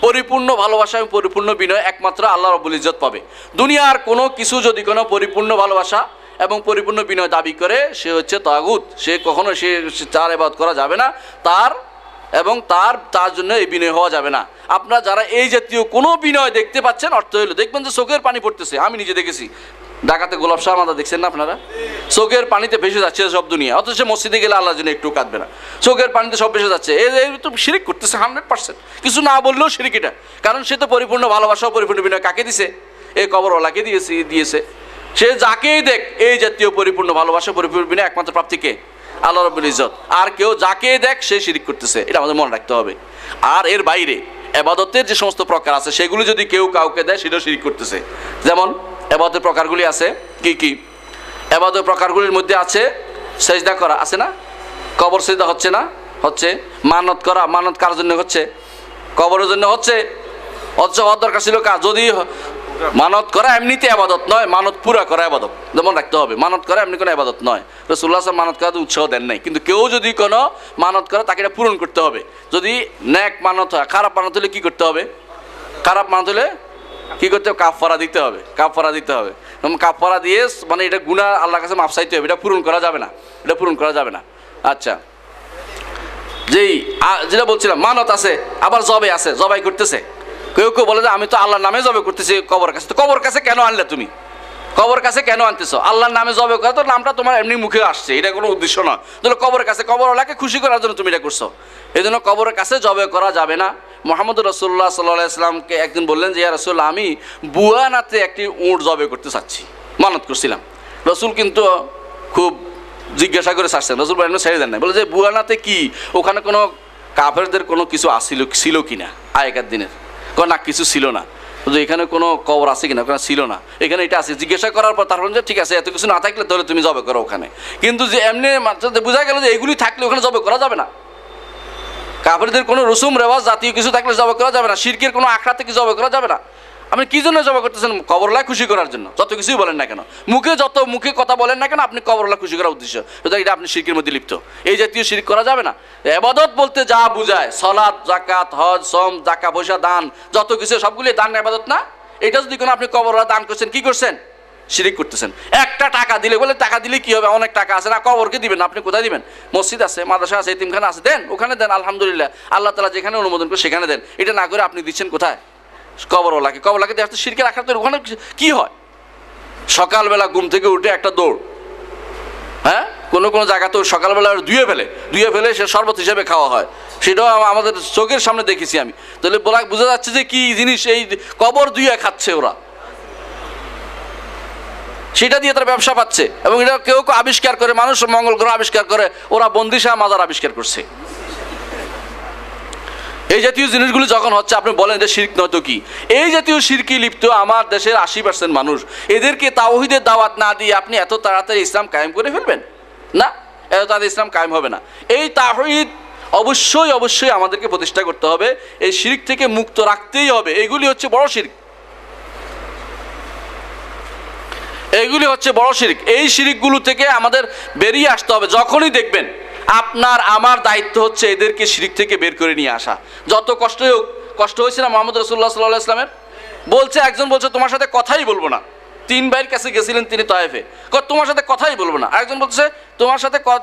পরিপূর্ণ ভালোবাসা এবং পরিপূর্ণ বিনয় একমাত্র আল্লাহ রাব্বুল ইজ্জত পাবে। দুনিয়ার কোনো কিছু যদি কোনো পরিপূর্ণ ভালোবাসা এবং পরিপূর্ণ বিনয় দাবি করে, সে হচ্ছে তাগুত। সে কখনো তার ইবাদত করা যাবে না, তার জন্য এই বিনয় হওয়া যাবে না। আপনারা যারা এই জাতীয় কোনো বিনয় দেখতে পাচ্ছেন, অর্থ হলো দেখবেন যে চোখের পানি পড়তেছে। আমি নিজে দেখেছি, ঢাকাতে গোলাপ শাহ মাদা দেখছেন না আপনারা? চোখের পানিতে ভেসে যাচ্ছে সব দুনিয়া, অথচ মসজিদে গেলে আল্লাহর জন্য একটু কাঁদবে না, চোখের পানিতে সব ভেসে যাচ্ছে। এই তো শিরিক করতেছে 100%। কিছু না বললেও শিরিক এটা, কারণ সে তো পরিপূর্ণ ভালোবাসা পরিপূর্ণ বিনয় কাকে দিছে? এই কবরওয়ালাকে দিয়েছে। সে যাকেই দেখ এই জাতীয় পরিপূর্ণ ভালোবাসা পরিপূর্ণ বিনয় একমাত্র প্রাপ্তিকে আল্লাহ রাব্বুল ইজ্জত। আর কেউ যাকে দেখ সে শিরিক করতেছে, এটা আমাদের মনে রাখতে হবে। আর এর বাইরে ইবাদতের যে সমস্ত প্রকার আছে সেগুলো যদি কেউ কাউকে দেয়, সেটাও শিরিক করতেছে। যেমন ইবাদতের প্রকারগুলি আছে কি? ইবাদতের প্রকারগুলির মধ্যে আছে সেজদা করা, আছে না? কবর সেজদা হচ্ছে না? হচ্ছে। মানত করা, মানত কার জন্য হচ্ছে? কবরের জন্য হচ্ছে। অথচ হওয়ার দরকার ছিল কার? যদি মানত করা এমনিতে আবাদত নয়, মানত পুরা করা আবাদত। যেমন রাখতে হবে, মানত করা এমনি কোনো আবাদত নয়। রাসূলুল্লাহ সাল্লাল্লাহু আলাইহি ওয়াসাল্লাম মানত করাতে উৎসাহ দেন নাই, কিন্তু কেউ যদি কোনো মানত করে তাকে এটা পূরণ করতে হবে। যদি নেক মানত হয়, খারাপ মানত হলে কি করতে হবে? খারাপ মানত হলে কি করতে হবে? কাফারা দিতে হবে, কাফারা দিতে হবে। কাফারা দিয়ে মানে এটা গুনাহ আল্লাহর কাছে মাফ চাইতে হবে, এটা পূরণ করা যাবে না, এটা পূরণ করা যাবে না। আচ্ছা, যেটা বলছিলাম, মানত আছে, আবার জবে আছে, জবাই করতেছে। কেউ কেউ বলে যে আমি তো আল্লাহর নামে জবে করতেছি কবর কাছে। তো কবর কাছে কেন আনলে তুমি? কবর কাছে কেন আনতেছো? আল্লাহর নামে জবে করা তো নামটা তোমার এমনি মুখে আসছে, এটা কোনো উদ্দেশ্য না। তাহলে কবরের কাছে, কবরওয়ালাকে খুশি করার জন্য তুমি এটা করছো। এই জন্য কবরের কাছে জবে করা যাবে না। মুহাম্মদ রাসূলুল্লাহ সাল্লাল্লাহু আলাইহি ওয়াসাল্লামকে একদিন বললেন যে ইয়া রাসূলুল্লাহ, আমি বুয়ানাতে একটি উট জবে করতে চাচ্ছি, মানত করছিলাম। রাসূল কিন্তু খুব জিজ্ঞাসা করে ছাড়ছেন, রাসূল বলেন ছেড়ে দেন না। বলে যে বুয়ানাতে কি, ওখানে কোনো কাফেরদের কোনো কিছু ছিল কিনা আগেকার দিনের? না, কিছু ছিল না। এখানে কোনো কবর আছে কিনা? ওখানে ছিল না, এখানে এটা আছে। জিজ্ঞাসা করার পর তারপর যে ঠিক আছে, এত কিছু না থাকলে তাহলে তুমি জবে করো ওখানে। কিন্তু যে এমনি বোঝা গেল যে এগুলি থাকলে ওখানে জবে করা যাবে না। কাফেরদের কোনো রসুম রেওয়াজ জাতীয় কিছু থাকলে জবে করা যাবে না। শিরকের কোনো আখড়া থেকে জবে করা যাবে না। আপনি কি জন্য জবা করতেছেন? কবরওয়ালা খুশি করার জন্য। যত কিছুই বলেন না কেন, মুখে কথা বলেন না কেন, আপনি কবরওয়ালা খুশি করার উদ্দেশ্য, সুতরাং এটা আপনি শিরকের মধ্যে লিপ্ত। এই জাতীয় শিরক করা যাবে না। ইবাদত বলতে যা বুঝায়, সালাত, যাকাত, হজ, সম, টাকা পয়সা, দান, যত কিছু সবগুলি দান ইবাদত না? এটা যদি কোনো আপনি কবরওয়ালা দান করছেন, কি করছেন? শিরিক করতেছেন। একটা টাকা দিলে, বলে টাকা দিলে কি হবে? অনেক টাকা আছে না, কবরকে দিবেন না। আপনি কোথায় দিবেন? মসজিদ আছে, মাদ্রাসা আছে, এতিমখানা আছে, দেন ওখানে দেন। আলহামদুলিল্লাহ, আল্লাহ তাআলা যেখানে অনুমোদন করে সেখানে দেন। এটা না করে আপনি দিচ্ছেন কোথায়? কবরওয়ালাকে। কবরওয়ালাকে দেওয়া তো শিরকের আখড়া। তো ওখানে কি হয়? সকালবেলা ঘুম থেকে উঠে একটা দৌড়, হ্যাঁ, কোনো জায়গা তো সকালবেলা ধুয়ে ফেলে সে শরবত হিসেবে খাওয়া হয়। সেটাও আমাদের চোখের সামনে দেখেছি আমি। তাহলে বোঝা যাচ্ছে যে কি জিনিস, এই কবর ধুয়ে খাচ্ছে ওরা, সেটা দিয়ে তারা ব্যবসা পাচ্ছে। এবং এটা কেউ আবিষ্কার করে, মানুষ মঙ্গল গ্রহ আবিষ্কার করে, ওরা বন্দিশাহ মাজার আবিষ্কার করছে। এই জাতীয় জিনিসগুলি যখন হচ্ছে, আপনি বলেন যে শিরক নয় তো কি? এই জাতীয় শিরকি লিপ্ত আমার দেশের 80% মানুষ। এদেরকে তাওহীদের দাওয়াত না দিয়ে আপনি এত তাড়াতাড়ি ইসলাম কায়েম করে ফেলবেন না, এত তাড়াতাড়ি ইসলাম কায়েম হবে না। এই তাওহীদ অবশ্যই আমাদেরকে প্রতিষ্ঠা করতে হবে। এই শিরক থেকে মুক্ত রাখতেই হবে। এগুলি হচ্ছে বড় শিরক, এইগুলি হচ্ছে বড় শিরক। এই শিরকগুলো থেকে আমাদের বেরিয়ে আসতে হবে। যখনই দেখবেন, আপনার আমার দায়িত্ব হচ্ছে এদেরকে শিরক থেকে বের করে নিয়ে আসা। যত কষ্টই হোক। কষ্ট হয়েছে না মুহাম্মদ রাসূলুল্লাহ সাল্লাল্লাহু আলাইহি ওয়াসাল্লামের? বলছে, একজন বলছে তোমার সাথে কথাই বলবো না। 3 ভাইয়ের কাছে গেছিলেন তিনি তায়েফে, তোমার সাথে কথাই বলবো না। আরেকজন বলছে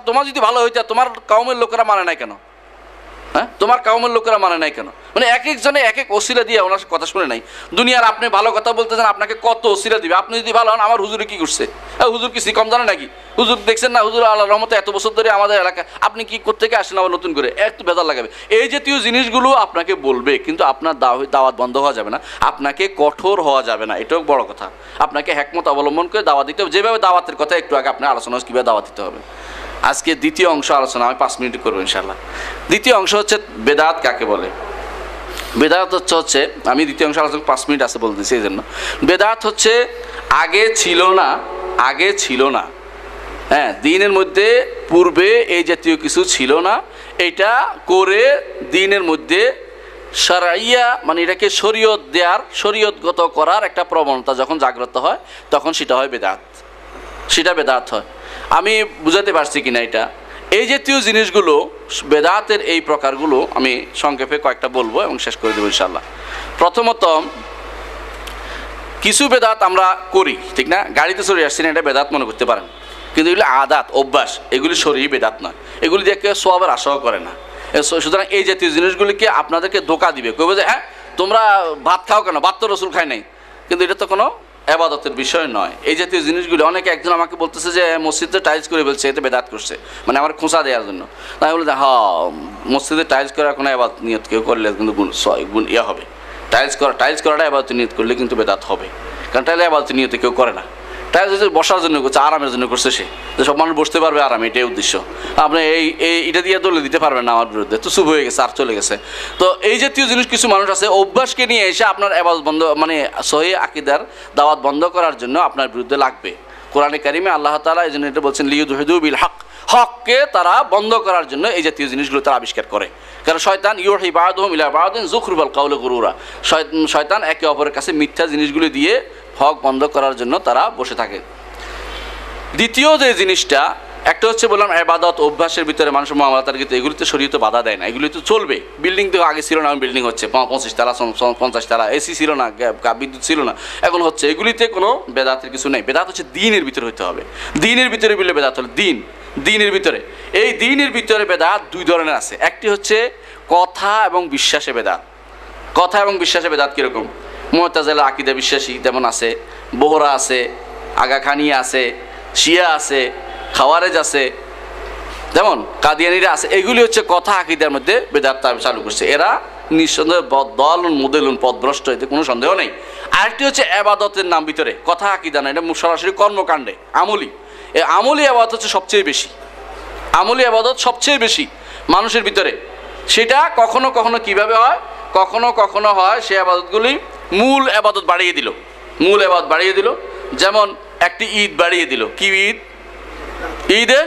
তোমার যদি ভালো হইতা, তোমার কওমের লোকেরা মানে নাই কেন? হ্যাঁ, তোমার কওমের লোকেরা মানে নাই কেন? মানে এক একজনে এক এক ওসিলা দিয়ে ওনার কথা শুনে নাই। দুনিয়ার আপনি ভালো কথা বলতে চান, আপনাকে কত ওসিলা দিবে। আপনি যদি ভালো হন, আমার হুজুরে কি করছে? হুজুর কিছু কম জানে নাকি? হুজুর দেখছেন না, হুজুর আল্লাহর রহমতে এত বছর ধরে আমাদের এলাকা, আপনি কি কোত্থেকে আসেন আবার নতুন করে? একটু বেজার লাগাবে। এই জাতীয় জিনিসগুলো আপনাকে বলবে, কিন্তু আপনার দাওয়াত বন্ধ হওয়া যাবে না, আপনাকে কঠোর হওয়া যাবে না। এটাও বড় কথা। আপনাকে হিকমত অবলম্বন করে দাওয়াত দিতে হবে। যেভাবে দাওয়াতের কথা একটু আগে আপনার আলোচনা, কীভাবে দাওয়াত দিতে হবে। আজকে দ্বিতীয় অংশ আলোচনা আমি 5 মিনিট করবো ইনশাআল্লাহ। দ্বিতীয় অংশ হচ্ছে বেদাত কাকে বলে। বেদাত হচ্ছে আমি দ্বিতীয় অংশ আলোচনা 5 মিনিট আছে বলতেছি, এই জন্য। বেদাত হচ্ছে আগে ছিল না, হ্যাঁ, দিনের মধ্যে পূর্বে এই জাতীয় কিছু ছিল না, এটা করে দিনের মধ্যে শারঈয়া, মানে এটাকে শরীয়ত দেওয়ার, শরীয়তগত করার একটা প্রবণতা যখন জাগ্রত হয়, তখন সেটা হয় বেদাত, সেটা বেদাত হয়। আমি বুঝাতে পারছি কিনা এটা? এই জাতীয় জিনিসগুলো, বেদাতের এই প্রকারগুলো আমি সংক্ষেপে কয়েকটা বলবো এবং শেষ করে দেবো ইনশাআল্লাহ। প্রথমত, কিছু বেদাত আমরা করি, ঠিক না? গাড়িতে চড়ে আসছি না, এটা বেদাত মনে করতে পারেন, কিন্তু এগুলো আদাত, অভ্যাস, এগুলি শরঈ বেদাত নয়। এগুলি দিয়ে কেউ সওয়াবের আশাও করে না। সুতরাং এই জাতীয় জিনিসগুলিকে আপনাদেরকে ধোঁকা দিবে, কইবে যে হ্যাঁ তোমরা ভাত খাও কেন, ভাত তো রসুল খায় নাই, কিন্তু এটা তো কোনো এবাদতের বিষয় নয়। এই জাতীয় জিনিসগুলি, অনেকে একজন আমাকে বলতেছে যে মসজিদে টাইলস করে বলছে, এতে বেদাত করছে, মানে আমার খোঁচা দেওয়ার জন্য। তাই বলে যে হ্যাঁ, মসজিদে টাইলস করার কোনো এবাদত নিয়ত কেউ করলে কিন্তু গুণ ইয়ে হবে। টাইলস করাটা এবাদত নিয়ত করলে কিন্তু বেদাত হবে, কারণ টাইলে এবাদত নিয়তে কেউ করে না। টাইলস হচ্ছে বসার জন্য করছে, আরামের জন্য করছে সে, যে সব মানুষ বসতে পারবে আরামে, এটাই উদ্দেশ্য। আপনি এটা দিয়ে দলে দিতে পারবেন না আমার বিরুদ্ধে, তো চুপ হয়ে গেছে আর চলে গেছে। তো এই জাতীয় জিনিস কিছু মানুষ আছে, অভ্যাসকে নিয়ে এসে আপনার এবাদত বন্ধ, মানে সহিহ আকীদার দাওয়াত বন্ধ করার জন্য আপনার বিরুদ্ধে লাগবে। কোরআনে কারিমে আল্লাহ তাআলা এই জন্য এটা বলছেন, লিইউদহিদু বিল হক হককে তারা বন্ধ করার জন্য এই জাতীয় জিনিসগুলো তারা আবিষ্কার করে। কারণ শয়তান ইউহি বাদুহুম ইলা বাদিন যুখরুফাল কাউলি গুরুরা, শয়তান একে অপরের কাছে মিথ্যা জিনিসগুলো দিয়ে হক বন্ধ করার জন্য তারা বসে থাকে। দ্বিতীয় যে জিনিসটা, একটা হচ্ছে বললাম ইবাদত অভ্যাসের ভিতরে মানুষের মুআমালাতের ক্ষেত্রে, এগুলিতে শরীয়ত বাধা দেয় না, এগুলি তো চলবে। বিল্ডিং তো আগে ছিল না, বিল্ডিং হচ্ছে 25 তালা 50 তালা, এসি ছিল না, বিদ্যুৎ ছিল না, এখন হচ্ছে। এগুলিতে কোনো বেদাতের কিছু নেই। বেদাত হচ্ছে দ্বীনের ভিতরে হতে হবে। দ্বীনের ভিতরে বললে বেদাত হলো দ্বীনের ভিতরে। এই দ্বীনের ভিতরে বেদাত দুই ধরনের আছে। একটি হচ্ছে কথা এবং বিশ্বাসে বেদাত। কথা এবং বিশ্বাসে বেদাত কীরকম? মুতাজিলা আকীদা বিশ্বাসী যেমন আছে, বোহরা আছে, আগা খানিয়া আছে, শিয়া আছে, খাওয়ারেজ আছে, যেমন কাদিয়ানিরা আছে। এগুলি হচ্ছে কথা আকীদার মধ্যে বেদাত চালু করছে। এরা নিঃসন্দেহে দলুন মুদিলুন পথভ্রষ্ট, এতে কোনো সন্দেহ নেই। আরেকটি হচ্ছে আবাদতের নাম ভিতরে, কথা আকীদা না, এটা সরাসরি কর্মকাণ্ডে আমলি। এই আমলি আবাদত হচ্ছে সবচেয়ে বেশি, আমলি আবাদত সবচেয়ে বেশি মানুষের ভিতরে। সেটা কখনো কখনো কিভাবে হয়, কখনো কখনো হয় সে আবাদতগুলি মূল আবাদত বাড়িয়ে দিল, মূল আবাদত বাড়িয়ে দিল। যেমন একটি ঈদ বাড়িয়ে দিল, কি ঈদ? ঈদে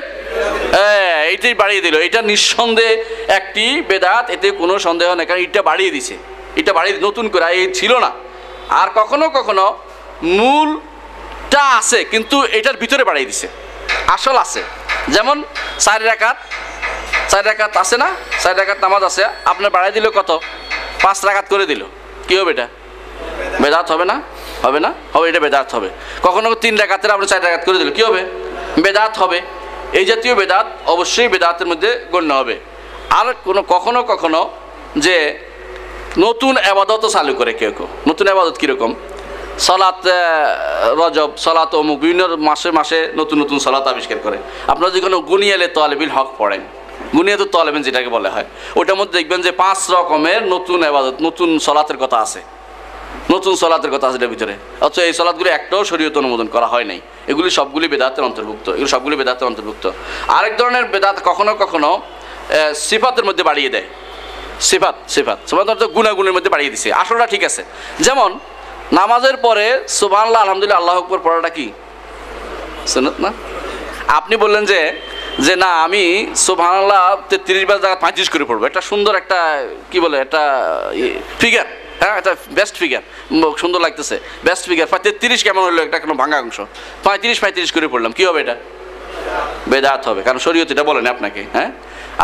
এইটাই বাড়িয়ে দিল। এটা নিঃসন্দেহে একটি বেদাত, এতে কোনো সন্দেহ নেই, কারণ ঈদটা বাড়িয়ে দিছে, এটা বাড়িয়ে নতুন করে ঈদ ছিল না। আর কখনো কখনো মূলটা আছে কিন্তু এটার ভিতরে বাড়িয়ে দিছে, আসল আছে। যেমন 4 রাকাত আছে না, 4 রাকাত নামাজ আছে, আপনার বাড়াই দিল কত? 5 রাকাত করে দিল, কি হবে? এটা বেদাত হবে না? হবে না? হবে, এটা বেদাত হবে। কখনো 3 রাকাতের আপনি 4 রাকাত করে দিল, কি হবে? বেদাত হবে। এই জাতীয় বেদাত অবশ্যই বেদাতের মধ্যে গণ্য হবে। আর কখনো কখনো যে নতুন আবাদতও চালু করে কেউ কেউ। নতুন আবাদত কীরকম? সলাত, রজব, সলাত, অমুক, বিভিন্ন মাসে মাসে নতুন নতুন সলাত আবিষ্কার করে। আপনারা যদি কোনো গুনিয়ালে তলেবিল হক পড়েন, গুনিয়াতুত তলেবেন যেটাকে বলা হয়, ওইটার মধ্যে দেখবেন যে 5 রকমের নতুন আবাদত, নতুন সলাতের কথা আছে, নতুন সলাতের কথা আছে এটার ভিতরে। অথচ এই সলাতগুলি একটাও শরীয়ত অনুমোদন করা হয় নাই। এগুলি সবগুলি বেদাতের অন্তর্ভুক্ত, এগুলি সবগুলি বেদাতের অন্তর্ভুক্ত। আরেক ধরনের বেদাত কখনো কখনো সিফাতের মধ্যে বাড়িয়ে দেয়। সিফাত অর্থ গুণাগুণের মধ্যে বাড়িয়ে দিছে, আসলটা ঠিক আছে। যেমন নামাজের পরে সুবহানাল্লাহ আলহামদুলিল্লাহ আল্লাহু আকবার পড়াটা কি সুন্নাত না? আপনি বললেন যে না আমি সুবহানাল্লাহ 33 বার জায়গা 35 করে পড়বো, একটা সুন্দর একটা কি বলে একটা ফিগার, হ্যাঁ এটা বেস্ট ফিগার, সুন্দর লাগতেছে, বেস্ট ফিগার। 33 কেমন হলো? একটা কোনো ভাঙা অংশ, 35 করে পড়লাম, কি হবে? এটা বেদাত হবে, কারণ শরীয়ত এটা বলেন আপনাকে। হ্যাঁ,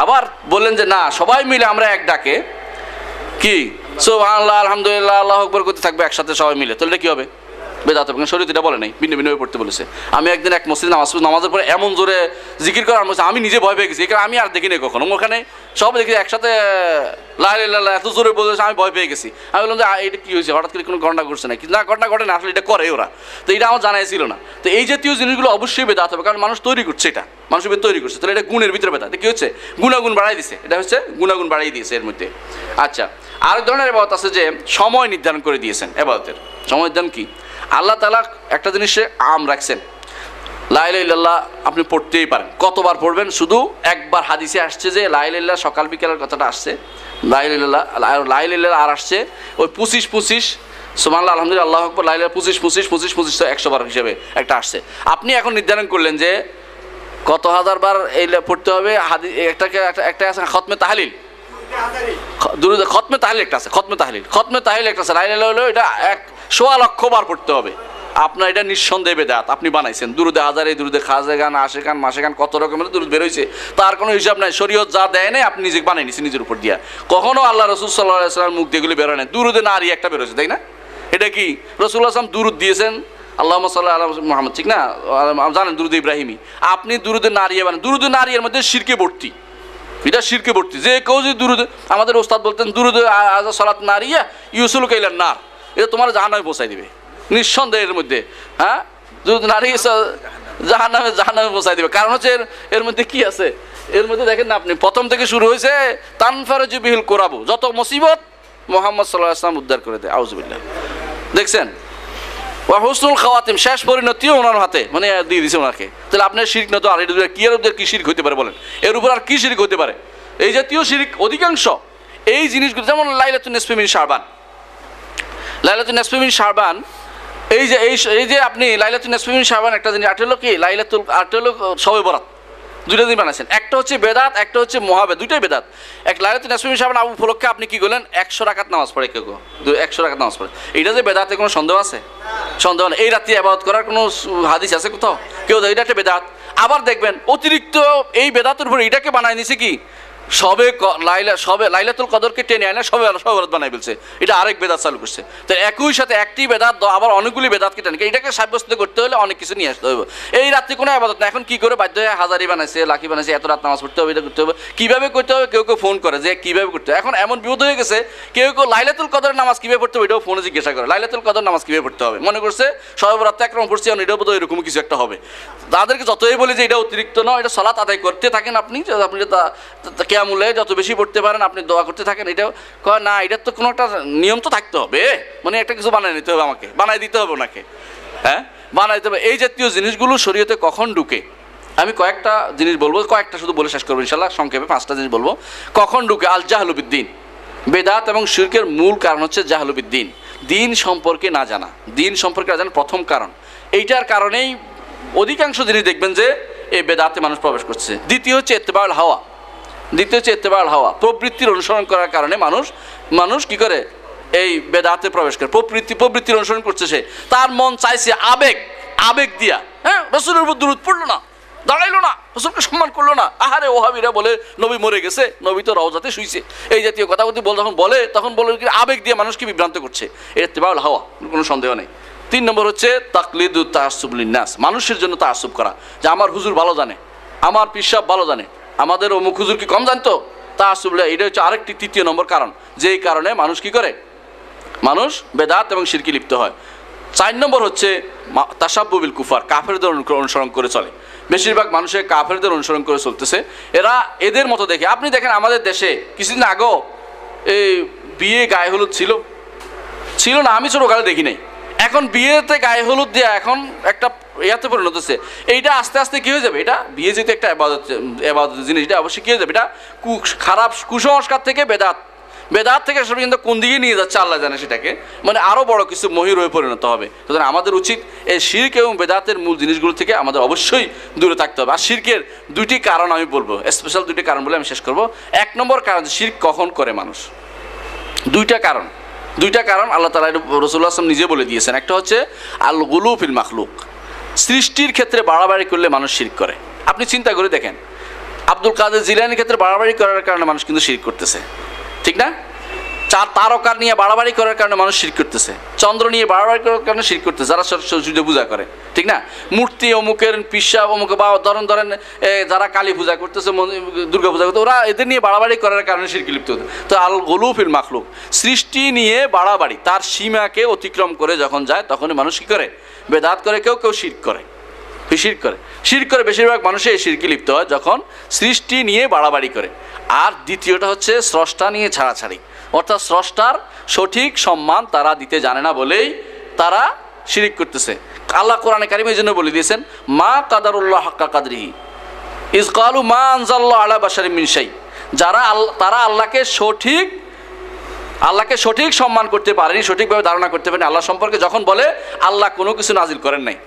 আবার বললেন যে না সবাই মিলে আমরা এক ডাকে কি সুবহানাল্লাহ আলহামদুলিল্লাহ আল্লাহু আকবার করতে থাকবে একসাথে সবাই মিলে, তাহলে এটা কি হবে? বেদাত হবে, কারণ শরীয়ত এটা বলে নাই, ভিন্ন ভিন্নভাবে পড়তে বলেছে। আমি একদিন এক মসজিদে নামাজের পরে এমন জোরে জিকির করার মধ্যে আমি নিজে ভয় পেয়ে গেছি, কারণ আমি আর দেখিনি কখনো। ওখানে সব দেখি একসাথে লা ইলাহা ইল্লাল্লাহ এত জোরে বলেছে, আমি ভয় পেয়ে গেছি। আমি বললাম যে এটা কী হয়েছে, হঠাৎ করে কোনো ঘটনা ঘটছে না? না, ঘটনা ঘটে না, আসলে এটা করে ওরা, তো এটা আমার জানাই ছিল না। তো এই জাতীয় জিনিসগুলো অবশ্যই বেদাত হবে, কারণ মানুষ তৈরি করছে, এটা মানুষের তৈরি করছে, তাহলে এটা গুণের ভিতরে বেদাত। কী হচ্ছে? গুণাগুণ বাড়াই দিছে, এটা হচ্ছে গুণাগুণ বাড়াই দিয়েছে এর মধ্যে। আচ্ছা, আরেক ধরনের এবাদত আছে যে সময় নির্ধারণ করে দিয়েছেন। এবাদতের সময় নির্ধারণ কি? আল্লাহ তাআলা একটা জিনিসে আম রাখছেন, লা ইলাহা ইল্লাল্লাহ আপনি পড়তেই পারেন, কতবার পড়বেন? শুধু একবার হাদিসে আসছে যে লা ইলাহা ইল্লাল্লাহ সকাল বিকেলের কথাটা আসছে, লা ইলাহা ইল্লাল্লাহ আর আসছে ওই 25 সুবহানাল্লাহ আলহামদুলিল্লাহ আল্লাহু আকবার, লা ইলাহা 25 তো 100 বার হিসেবে একটা আসছে। আপনি এখন নির্ধারণ করলেন যে কত হাজার বার এই পড়তে হবে। একটা আছে খতমে তাহলিল, খতমে তাহলিল একটা আছে, খতমে তাহলিল একটা আছে, লা ইলাহা ইল্লাল্লাহ এটা 100 লক্ষ বার পড়তে হবে। আপনার এটা নিঃসন্দেহে বেদাত, আপনি বানাইছেন। দুরুদে হাজারে, দুরুদে খাজে গান, আশে গান, মাসে গান, কত রকমের দুরুদ বেরোইছে, তার কোনো হিসাব নাই। শরীয়ত যা দেয় নাই আপনি নিজে বানাই নিছেন নিজের উপর দিয়া। কখনো আল্লাহ রাসূল সাল্লাল্লাহু আলাইহি ওয়াসাল্লামের মুখ দিয়ে এগুলো বেরোয় না। দুরুদে নারী একটা বেরোছে, তাই না? এটা কি রাসূলুল্লাহ সাল্লাল্লাহু আলাইহি ওয়াসাল্লাম দুরুদ দিয়েছেন, আল্লাহুম্মা সাল্লি আলা মুহাম্মদ, ঠিক না? জানেন দুরুদ ইব্রাহিমী। আপনি দুরুদে নারী বানান, দুরুদে নারীর মধ্যে শিরকে ভর্তি, এটা শিরকে ভর্তি। যে কেউ যদি দুরুদ, আমাদের ওস্তাদ বলতেন দুরুদে আযা সালাত নারিয়া ইউসুলুকা ইলান নার, এটা তোমার জাহান্নামে পৌঁছাই দিবে নিঃসন্দেহের মধ্যে। হ্যাঁ, দুরুদ নারী জাহান্নামে পৌঁছাই দিবে। কারণ হচ্ছে এর মধ্যে কি আছে? এর মধ্যে দেখেন না আপনি, প্রথম থেকে শুরু হয়েছে তানফারজু বিহিল কোরাবু, যত মুসিবত মুহাম্মদ সাল্লাল্লাহু আলাইহি ওয়াসাল্লাম উদ্ধার করে দেয়। আউযুবিল্লাহ। দেখছেন, ওয়া হুসনুল খাওয়াতিম, শেষ পরিণতিও ওনার হাতে, মানে দিয়ে দিয়েছে ওনাকে। তাহলে আপনার শিরক না তো আর এটা কি, এর কি শিরক হতে পারে বলেন? এর উপর আর কি শিরক হতে পারে? এই জাতীয় শিরক অধিকাংশ এই জিনিসগুলো, যেমন লাইলাতুন নিসফি মিন শাবান, লাইলাতুন নিসফি মিন শাবান, এই যে আপনি লাইলাতুন নিসফি মিন শাবান একটা জিনিস, আট হলো কি লাইলাতুল, আট হলো শবে বরাত, দুইটা জিনিস বানাইছেন, একটা হচ্ছে বেদাত, একটা হচ্ছে মহাবেদ, দুইটাই বেদাত। এক লাইলাতুল নিসফি মিন শাবান উপলক্ষে আপনি কি করলেন? 100 রাকাত নামাজ পড়ে, কেউ 100 রাকাত নামাজ পড়ে। এইটা যে বেদাতে কোনো সন্দেহ আছে? সন্দেহ নেই। এই রাত্রি ইবাদত করার কোনো হাদিস আছে কোথাও? কেউ এটা একটা বেদাত। আবার দেখবেন অতিরিক্ত এই বেদাতের উপর এটাকে বানায় নিছে কি, সবে লাইলাতুল কদরকে টেনে আনে সবে বরাত বানাই ফেলছে, এটা আরেক বেদাত চালু করছে। তো একই সাথে একটি বেদাত আবার অনেকগুলি বেদাতকে টেনে, এটাকে সাব্যস্ত করতে হলে অনেক কিছু নিয়ে আসতে হবে। এই রাত্রি কোনো ইবাদত না, এখন কি করে বাধ্য হয়ে হাজারি বানাইছে, লাখি বানাইছে, এত রাত নামাজ পড়তে হবে, এটা করতে হবে। কীভাবে করতে হবে কেউ কেউ ফোন করে যে কীভাবে করতে হবে। এখন এমন বিপদ হয়ে গেছে, কেউ কেউ লাইলাতুল কদরের নামাজ কীভাবে পড়তে হবে এটাও ফোনে জিজ্ঞাসা করে, লাইলাতুল কদর নামাজ কীভাবে পড়তে হবে। মনে করছে সবে বরাতে একরকম পড়ছি, এটাও বোধ এরকম কিছু একটা হবে। তাদেরকে যতই বলি যে এটা অতিরিক্ত নয়, এটা সালাত আদায় করতে থাকেন আপনি, আপনি কিয়ামুল লাইল যত বেশি পড়তে পারেন, আপনি দোয়া করতে থাকেন। এটাও কয় না, এটার তো কোনো একটা নিয়ম তো থাকতে হবে, মানে একটা কিছু বানায় নিতে হবে, আমাকে বানাই দিতে হবে ওনাকে, হ্যাঁ বানাই দিতে হবে। এই জাতীয় জিনিসগুলো শরীয়তে কখন ঢুকে, আমি কয়েকটা জিনিস বলবো, কয়েকটা শুধু বলে শেষ করবো ইনশাল্লাহ, সংক্ষেপে 5টা জিনিস বলবো। কখন ঢুকে? আল জাহলু বিদ্দিন। বেদাত এবং শিরকের মূল কারণ হচ্ছে জাহলু বিদ্দিন, দিন সম্পর্কে না জানা। দিন সম্পর্কে না জানা প্রথম কারণ। এইটার কারণেই অধিকাংশ জিনিস দেখবেন যে এই বেদাতে মানুষ প্রবেশ করছে। দ্বিতীয় হচ্ছে ইত্তেবাউল হাওয়া। প্রবৃত্তির অনুসরণ করার কারণে মানুষ কি করে? এই বেদাতে প্রবেশ করে। প্রবৃত্তির অনুসরণ করছে সে, তার মন চাইছে আবেগ দিয়া, হ্যাঁ রাসূলের উপর দুরূদ পড়লো না, দাঁড়াইলো না, রাসূলকে সম্মান করলো না, আহারে ওহাবিরা বলে নবী মরে গেছে, নবী তো রওজাতে শুইছে, এই জাতীয় কথা যখন বলে কি আবেগ দিয়ে মানুষকে বিভ্রান্ত করছে। এটা ইত্তেবাউল হাওয়া, কোনো সন্দেহ নেই। 3 নম্বর হচ্ছে তাকলিদুত তাআসসুব লিন-নাস, মানুষের জন্য তাআসসুব করা, যে আমার হুজুর ভালো জানে, আমার পীর সাহেব ভালো জানে, আমাদের অমুক হুজুর কি কম জানতো, তাআসসুব। এটা হচ্ছে আরেকটি 3য় নম্বর কারণ, যেই কারণে মানুষ কি করে? মানুষ বেদাত এবং শিরকে লিপ্ত হয়। 4 নম্বর হচ্ছে তাশাব্বু বিল কুফার, কাফেরদের অনুসরণ করে চলে। বেশিরভাগ মানুষের কাফেরদের অনুসরণ করে চলতেছে, এরা এদের মতো দেখে। আপনি দেখেন আমাদের দেশে কিছুদিন আগেও এই বিয়ে গায়ে হলুদ ছিল না, আমি ছোটকালে দেখি নাই। এখন বিয়েতে গায়ে হলুদ দেওয়া এখন একটা ইয়াতে পরিণত হচ্ছে। এইটা আস্তে আস্তে কী হয়ে যাবে? এটা বিয়ে যেহেতু একটা এবাদত জিনিস, এটা অবশ্যই কী হয়ে যাবে? এটা খারাপ কুসংস্কার থেকে বেদাত থেকে সব কিন্তু কোন দিকে নিয়ে যাচ্ছে আল্লাহ জানে সেটাকে, মানে আরও বড় কিছু মহির হয়ে পরিণত হবে। সুতরাং আমাদের উচিত এই শিরক এবং বেদাতের মূল জিনিসগুলো থেকে আমাদের অবশ্যই দূরে থাকতে হবে। আর শিরকের 2টি কারণ আমি বলবো, স্পেশাল 2টি কারণ বলে আমি শেষ করবো। 1 নম্বর কারণ, শিরক কখন করে মানুষ? 2টা কারণ আল্লাহ তাআলা রাসূলুল্লাহ সাল্লাল্লাহু নিজে বলে দিয়েছেন। একটা হচ্ছে আল গুলু ফিল মাখলুক, সৃষ্টির ক্ষেত্রে বাড়াবাড়ি করলে মানুষ শিরক করে। আপনি চিন্তা করে দেখেন, আব্দুল কাদের জিলানীর ক্ষেত্রে বাড়াবাড়ি করার কারণে মানুষ কিন্তু শিরক করতেছে, ঠিক না? তারকার নিয়ে বাড়াবাড়ি করার কারণে মানুষ শিরক করতেছে, চন্দ্র নিয়ে বাড়াবাড়ি করার কারণে শিরক করতেছে, যারা সূর্য পূজা করে, ঠিক না? মূর্তি অমুকের পিসা অমুক, বা ধরেন যারা কালী পূজা করতেছে, দুর্গা পূজা করতে, ওরা এদের নিয়ে বাড়াবাড়ি করার কারণে শিরকে লিপ্ত হতো। তো আল গুলু ফিল মাখলুক, সৃষ্টি নিয়ে বাড়াবাড়ি, তার সীমাকে অতিক্রম করে যখন যায় তখনই মানুষ কী করে? বেদাত করে, কেউ শিরক করে। বেশিরভাগ মানুষই এই শিরকে লিপ্ত হয় যখন সৃষ্টি নিয়ে বাড়াবাড়ি করে। আর দ্বিতীয়টা হচ্ছে স্রষ্টা নিয়ে ছাড়াছাড়ি, অর্থাৎ স্রষ্টার সঠিক সম্মান তারা দিতে জানে না বলেই তারা শিরক করতেছে। আল্লাহ কোরআনে কারিমে এই জন্য বলে দিয়েছেন, মা কাদারুল্লাহ হাক্কা কাদরিহি ইজ ক্বালু মা আনজাল্লাহু আলা বাশারিন মিন শাই, তারা আল্লাহকে সঠিক সম্মান করতে পারেনি, সঠিকভাবে ধারণা করতে পারেনি আল্লাহ সম্পর্কে, যখন বলে আল্লাহ কোনো কিছু নাজিল করেন নাই।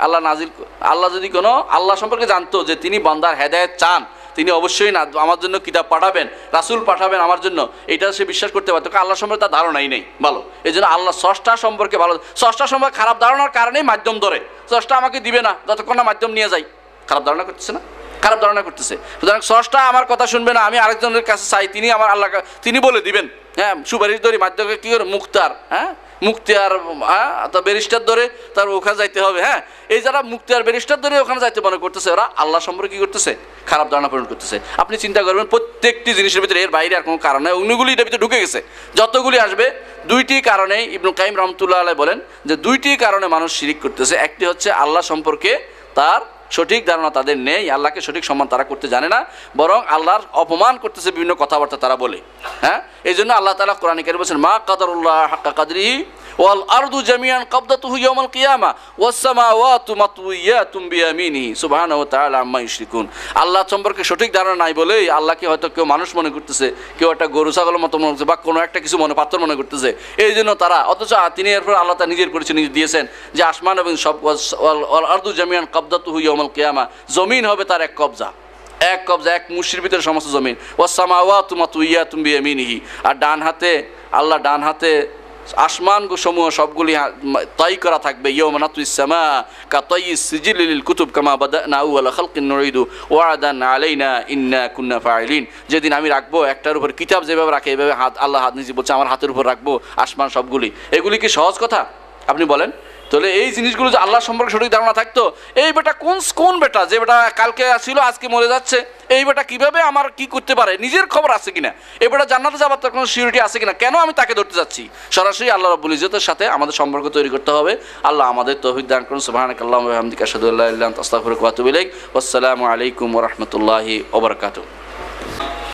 আল্লাহ যদি কোনো আল্লাহ সম্পর্কে জানতো যে তিনি বান্দার হেদায়েত চান, তিনি অবশ্যই না আমার জন্য কিতাব পাঠাবেন, রাসূল পাঠাবেন আমার জন্য, এটা সে বিশ্বাস করতে পারতো। আল্লাহ সম্পর্কে তার ধারণাই নেই ভালো। এই জন্য আল্লাহ স্রষ্টা সম্পর্কে খারাপ ধারণার কারণেই মাধ্যম ধরে, স্রষ্টা আমাকে দিবে না যতক্ষণ না মাধ্যম নিয়ে যাই। খারাপ ধারণা করতেছে। সুতরাং স্রষ্টা আমার কথা শুনবে না, আমি আরেকজনের কাছে চাই, তিনি আমার আল্লাহ তিনি বলে দিবেন, হ্যাঁ সুপারিশ ধরি মাধ্যমে কী করে মুক্তিয়ার তো ব্যারিস্টার ধরে তার ওখানে যাইতে হবে। হ্যাঁ, এই যারা মুক্তিয়ার ব্যারিস্টার ধরে ওখানে যাইতে মনে করতেছে, ওরা আল্লাহ সম্পর্কে কী করতেছে? খারাপ ধারণা পূরণ করতেছে। আপনি চিন্তা করবেন প্রত্যেকটি জিনিসের ভিতরে, এর বাইরে আর কোনো কারণ নেই, অন্যগুলি এটার ভিতরে ঢুকে গেছে। যতগুলি আসবে 2টি কারণেই ইবনে কাইয়িম রাহমাতুল্লাহ আলাইহি বলেন যে 2টি কারণে মানুষ শিরক করতেছে। একটি হচ্ছে আল্লাহ সম্পর্কে তার সঠিক ধারণা তাদের নেই, আল্লাহকে সঠিক সম্মান তারা করতে জানে না, বরং আল্লাহর অপমান করতেছে বিভিন্ন কথাবার্তা তারা বলে। হ্যাঁ, এই জন্য আল্লাহ তাআলা কোরআনে কারিমে বলেছেন, মা কাদারুল্লাহ হাক্কা কাদরিহি ওয়াল আরদু জামিআন ক্বাবদাতুহু ইয়াওমাল কিয়ামা ওয়াস সামাওয়াতু মাতউইয়াতুম বিয়ামিনিহি সুবহানাহু ওয়া তাআলা আম্মা ইউশরিকুন। আল্লাহ সম্পর্কে সঠিক ধারণা নাই বলেই আল্লাহকে হয়তো কেউ মানুষ মনে করতেছে, কেউ একটা গরু ছাগলের মতো মনে করতেছে, বা কোনো একটা কিছু পাত্র মনে করতেছে। এই জন্য তারা, অথচ তিনি এরপর আল্লাহ তাআলা নিজের পরিচয় দিয়েছেন যে আসমান এবং সব ওয়াল আরদু জামিআন ক্বাবদাতুহু ইয়াওমাল কিয়ামা, জমিন হবে তার এক কবজা, এক কবজা, এক মুষ্টির ভিতরে সমস্ত জমিন। ওয়াসসামাওয়াতু মাতুইয়াতুম বিয়ামিনিহি, আর ডান হাতে আল্লাহ ডান হাতে আসমান সমূহ সবগুলি তয় করা থাকবে। ইয়াওমা নাতুইস সামা কাতাইয়িস সিজিলি লিল কুতুব কামা বাদানা আউওয়ালা খালকিন নুঈদু ওয়া'দান আলাইনা ইন্না কুন্না ফাইলিন। যেদিন আমি রাখবো একটার উপর কিতাব যেভাবে রাখে এভাবে আল্লাহ হাত নিজে বলছে আমার হাতের উপর রাখবো আসমান সবগুলি। এগুলি কি সহজ কথা আপনি বলেন? তাহলে এই জিনিসগুলো যে আল্লাহ সম্পর্কে সঠিক ধারণা থাকতো, এই বেটা কোন বেটা যে বেটা কালকে ছিল আজকে মরে যাচ্ছে, এই বেটা কিভাবে আমার কি করতে পারে, নিজের খবর আছে কিনা, এই বেটা জান্নাতে যাবার তার কোনো সিউরিটি আছে কিনা, কেন আমি তাকে ধরতে যাচ্ছি? সরাসরি আল্লাহ রাব্বুল ইজ্জতের সাথে আমাদের সম্পর্ক তৈরি করতে হবে। আল্লাহ আমাদের তৌফিক দান করুন। সুবহানাকাল্লাহুম্মা ওয়া বিহামদিকা আশহাদু আল্লা ইলাহা ইল্লা আনতা আস্তাগফিরুকা ওয়া আতুবু ইলাইক। ওয়াসসালামু আলাইকুম ওয়া রাহমাতুল্লাহি ওয়া বারাকাতুহু।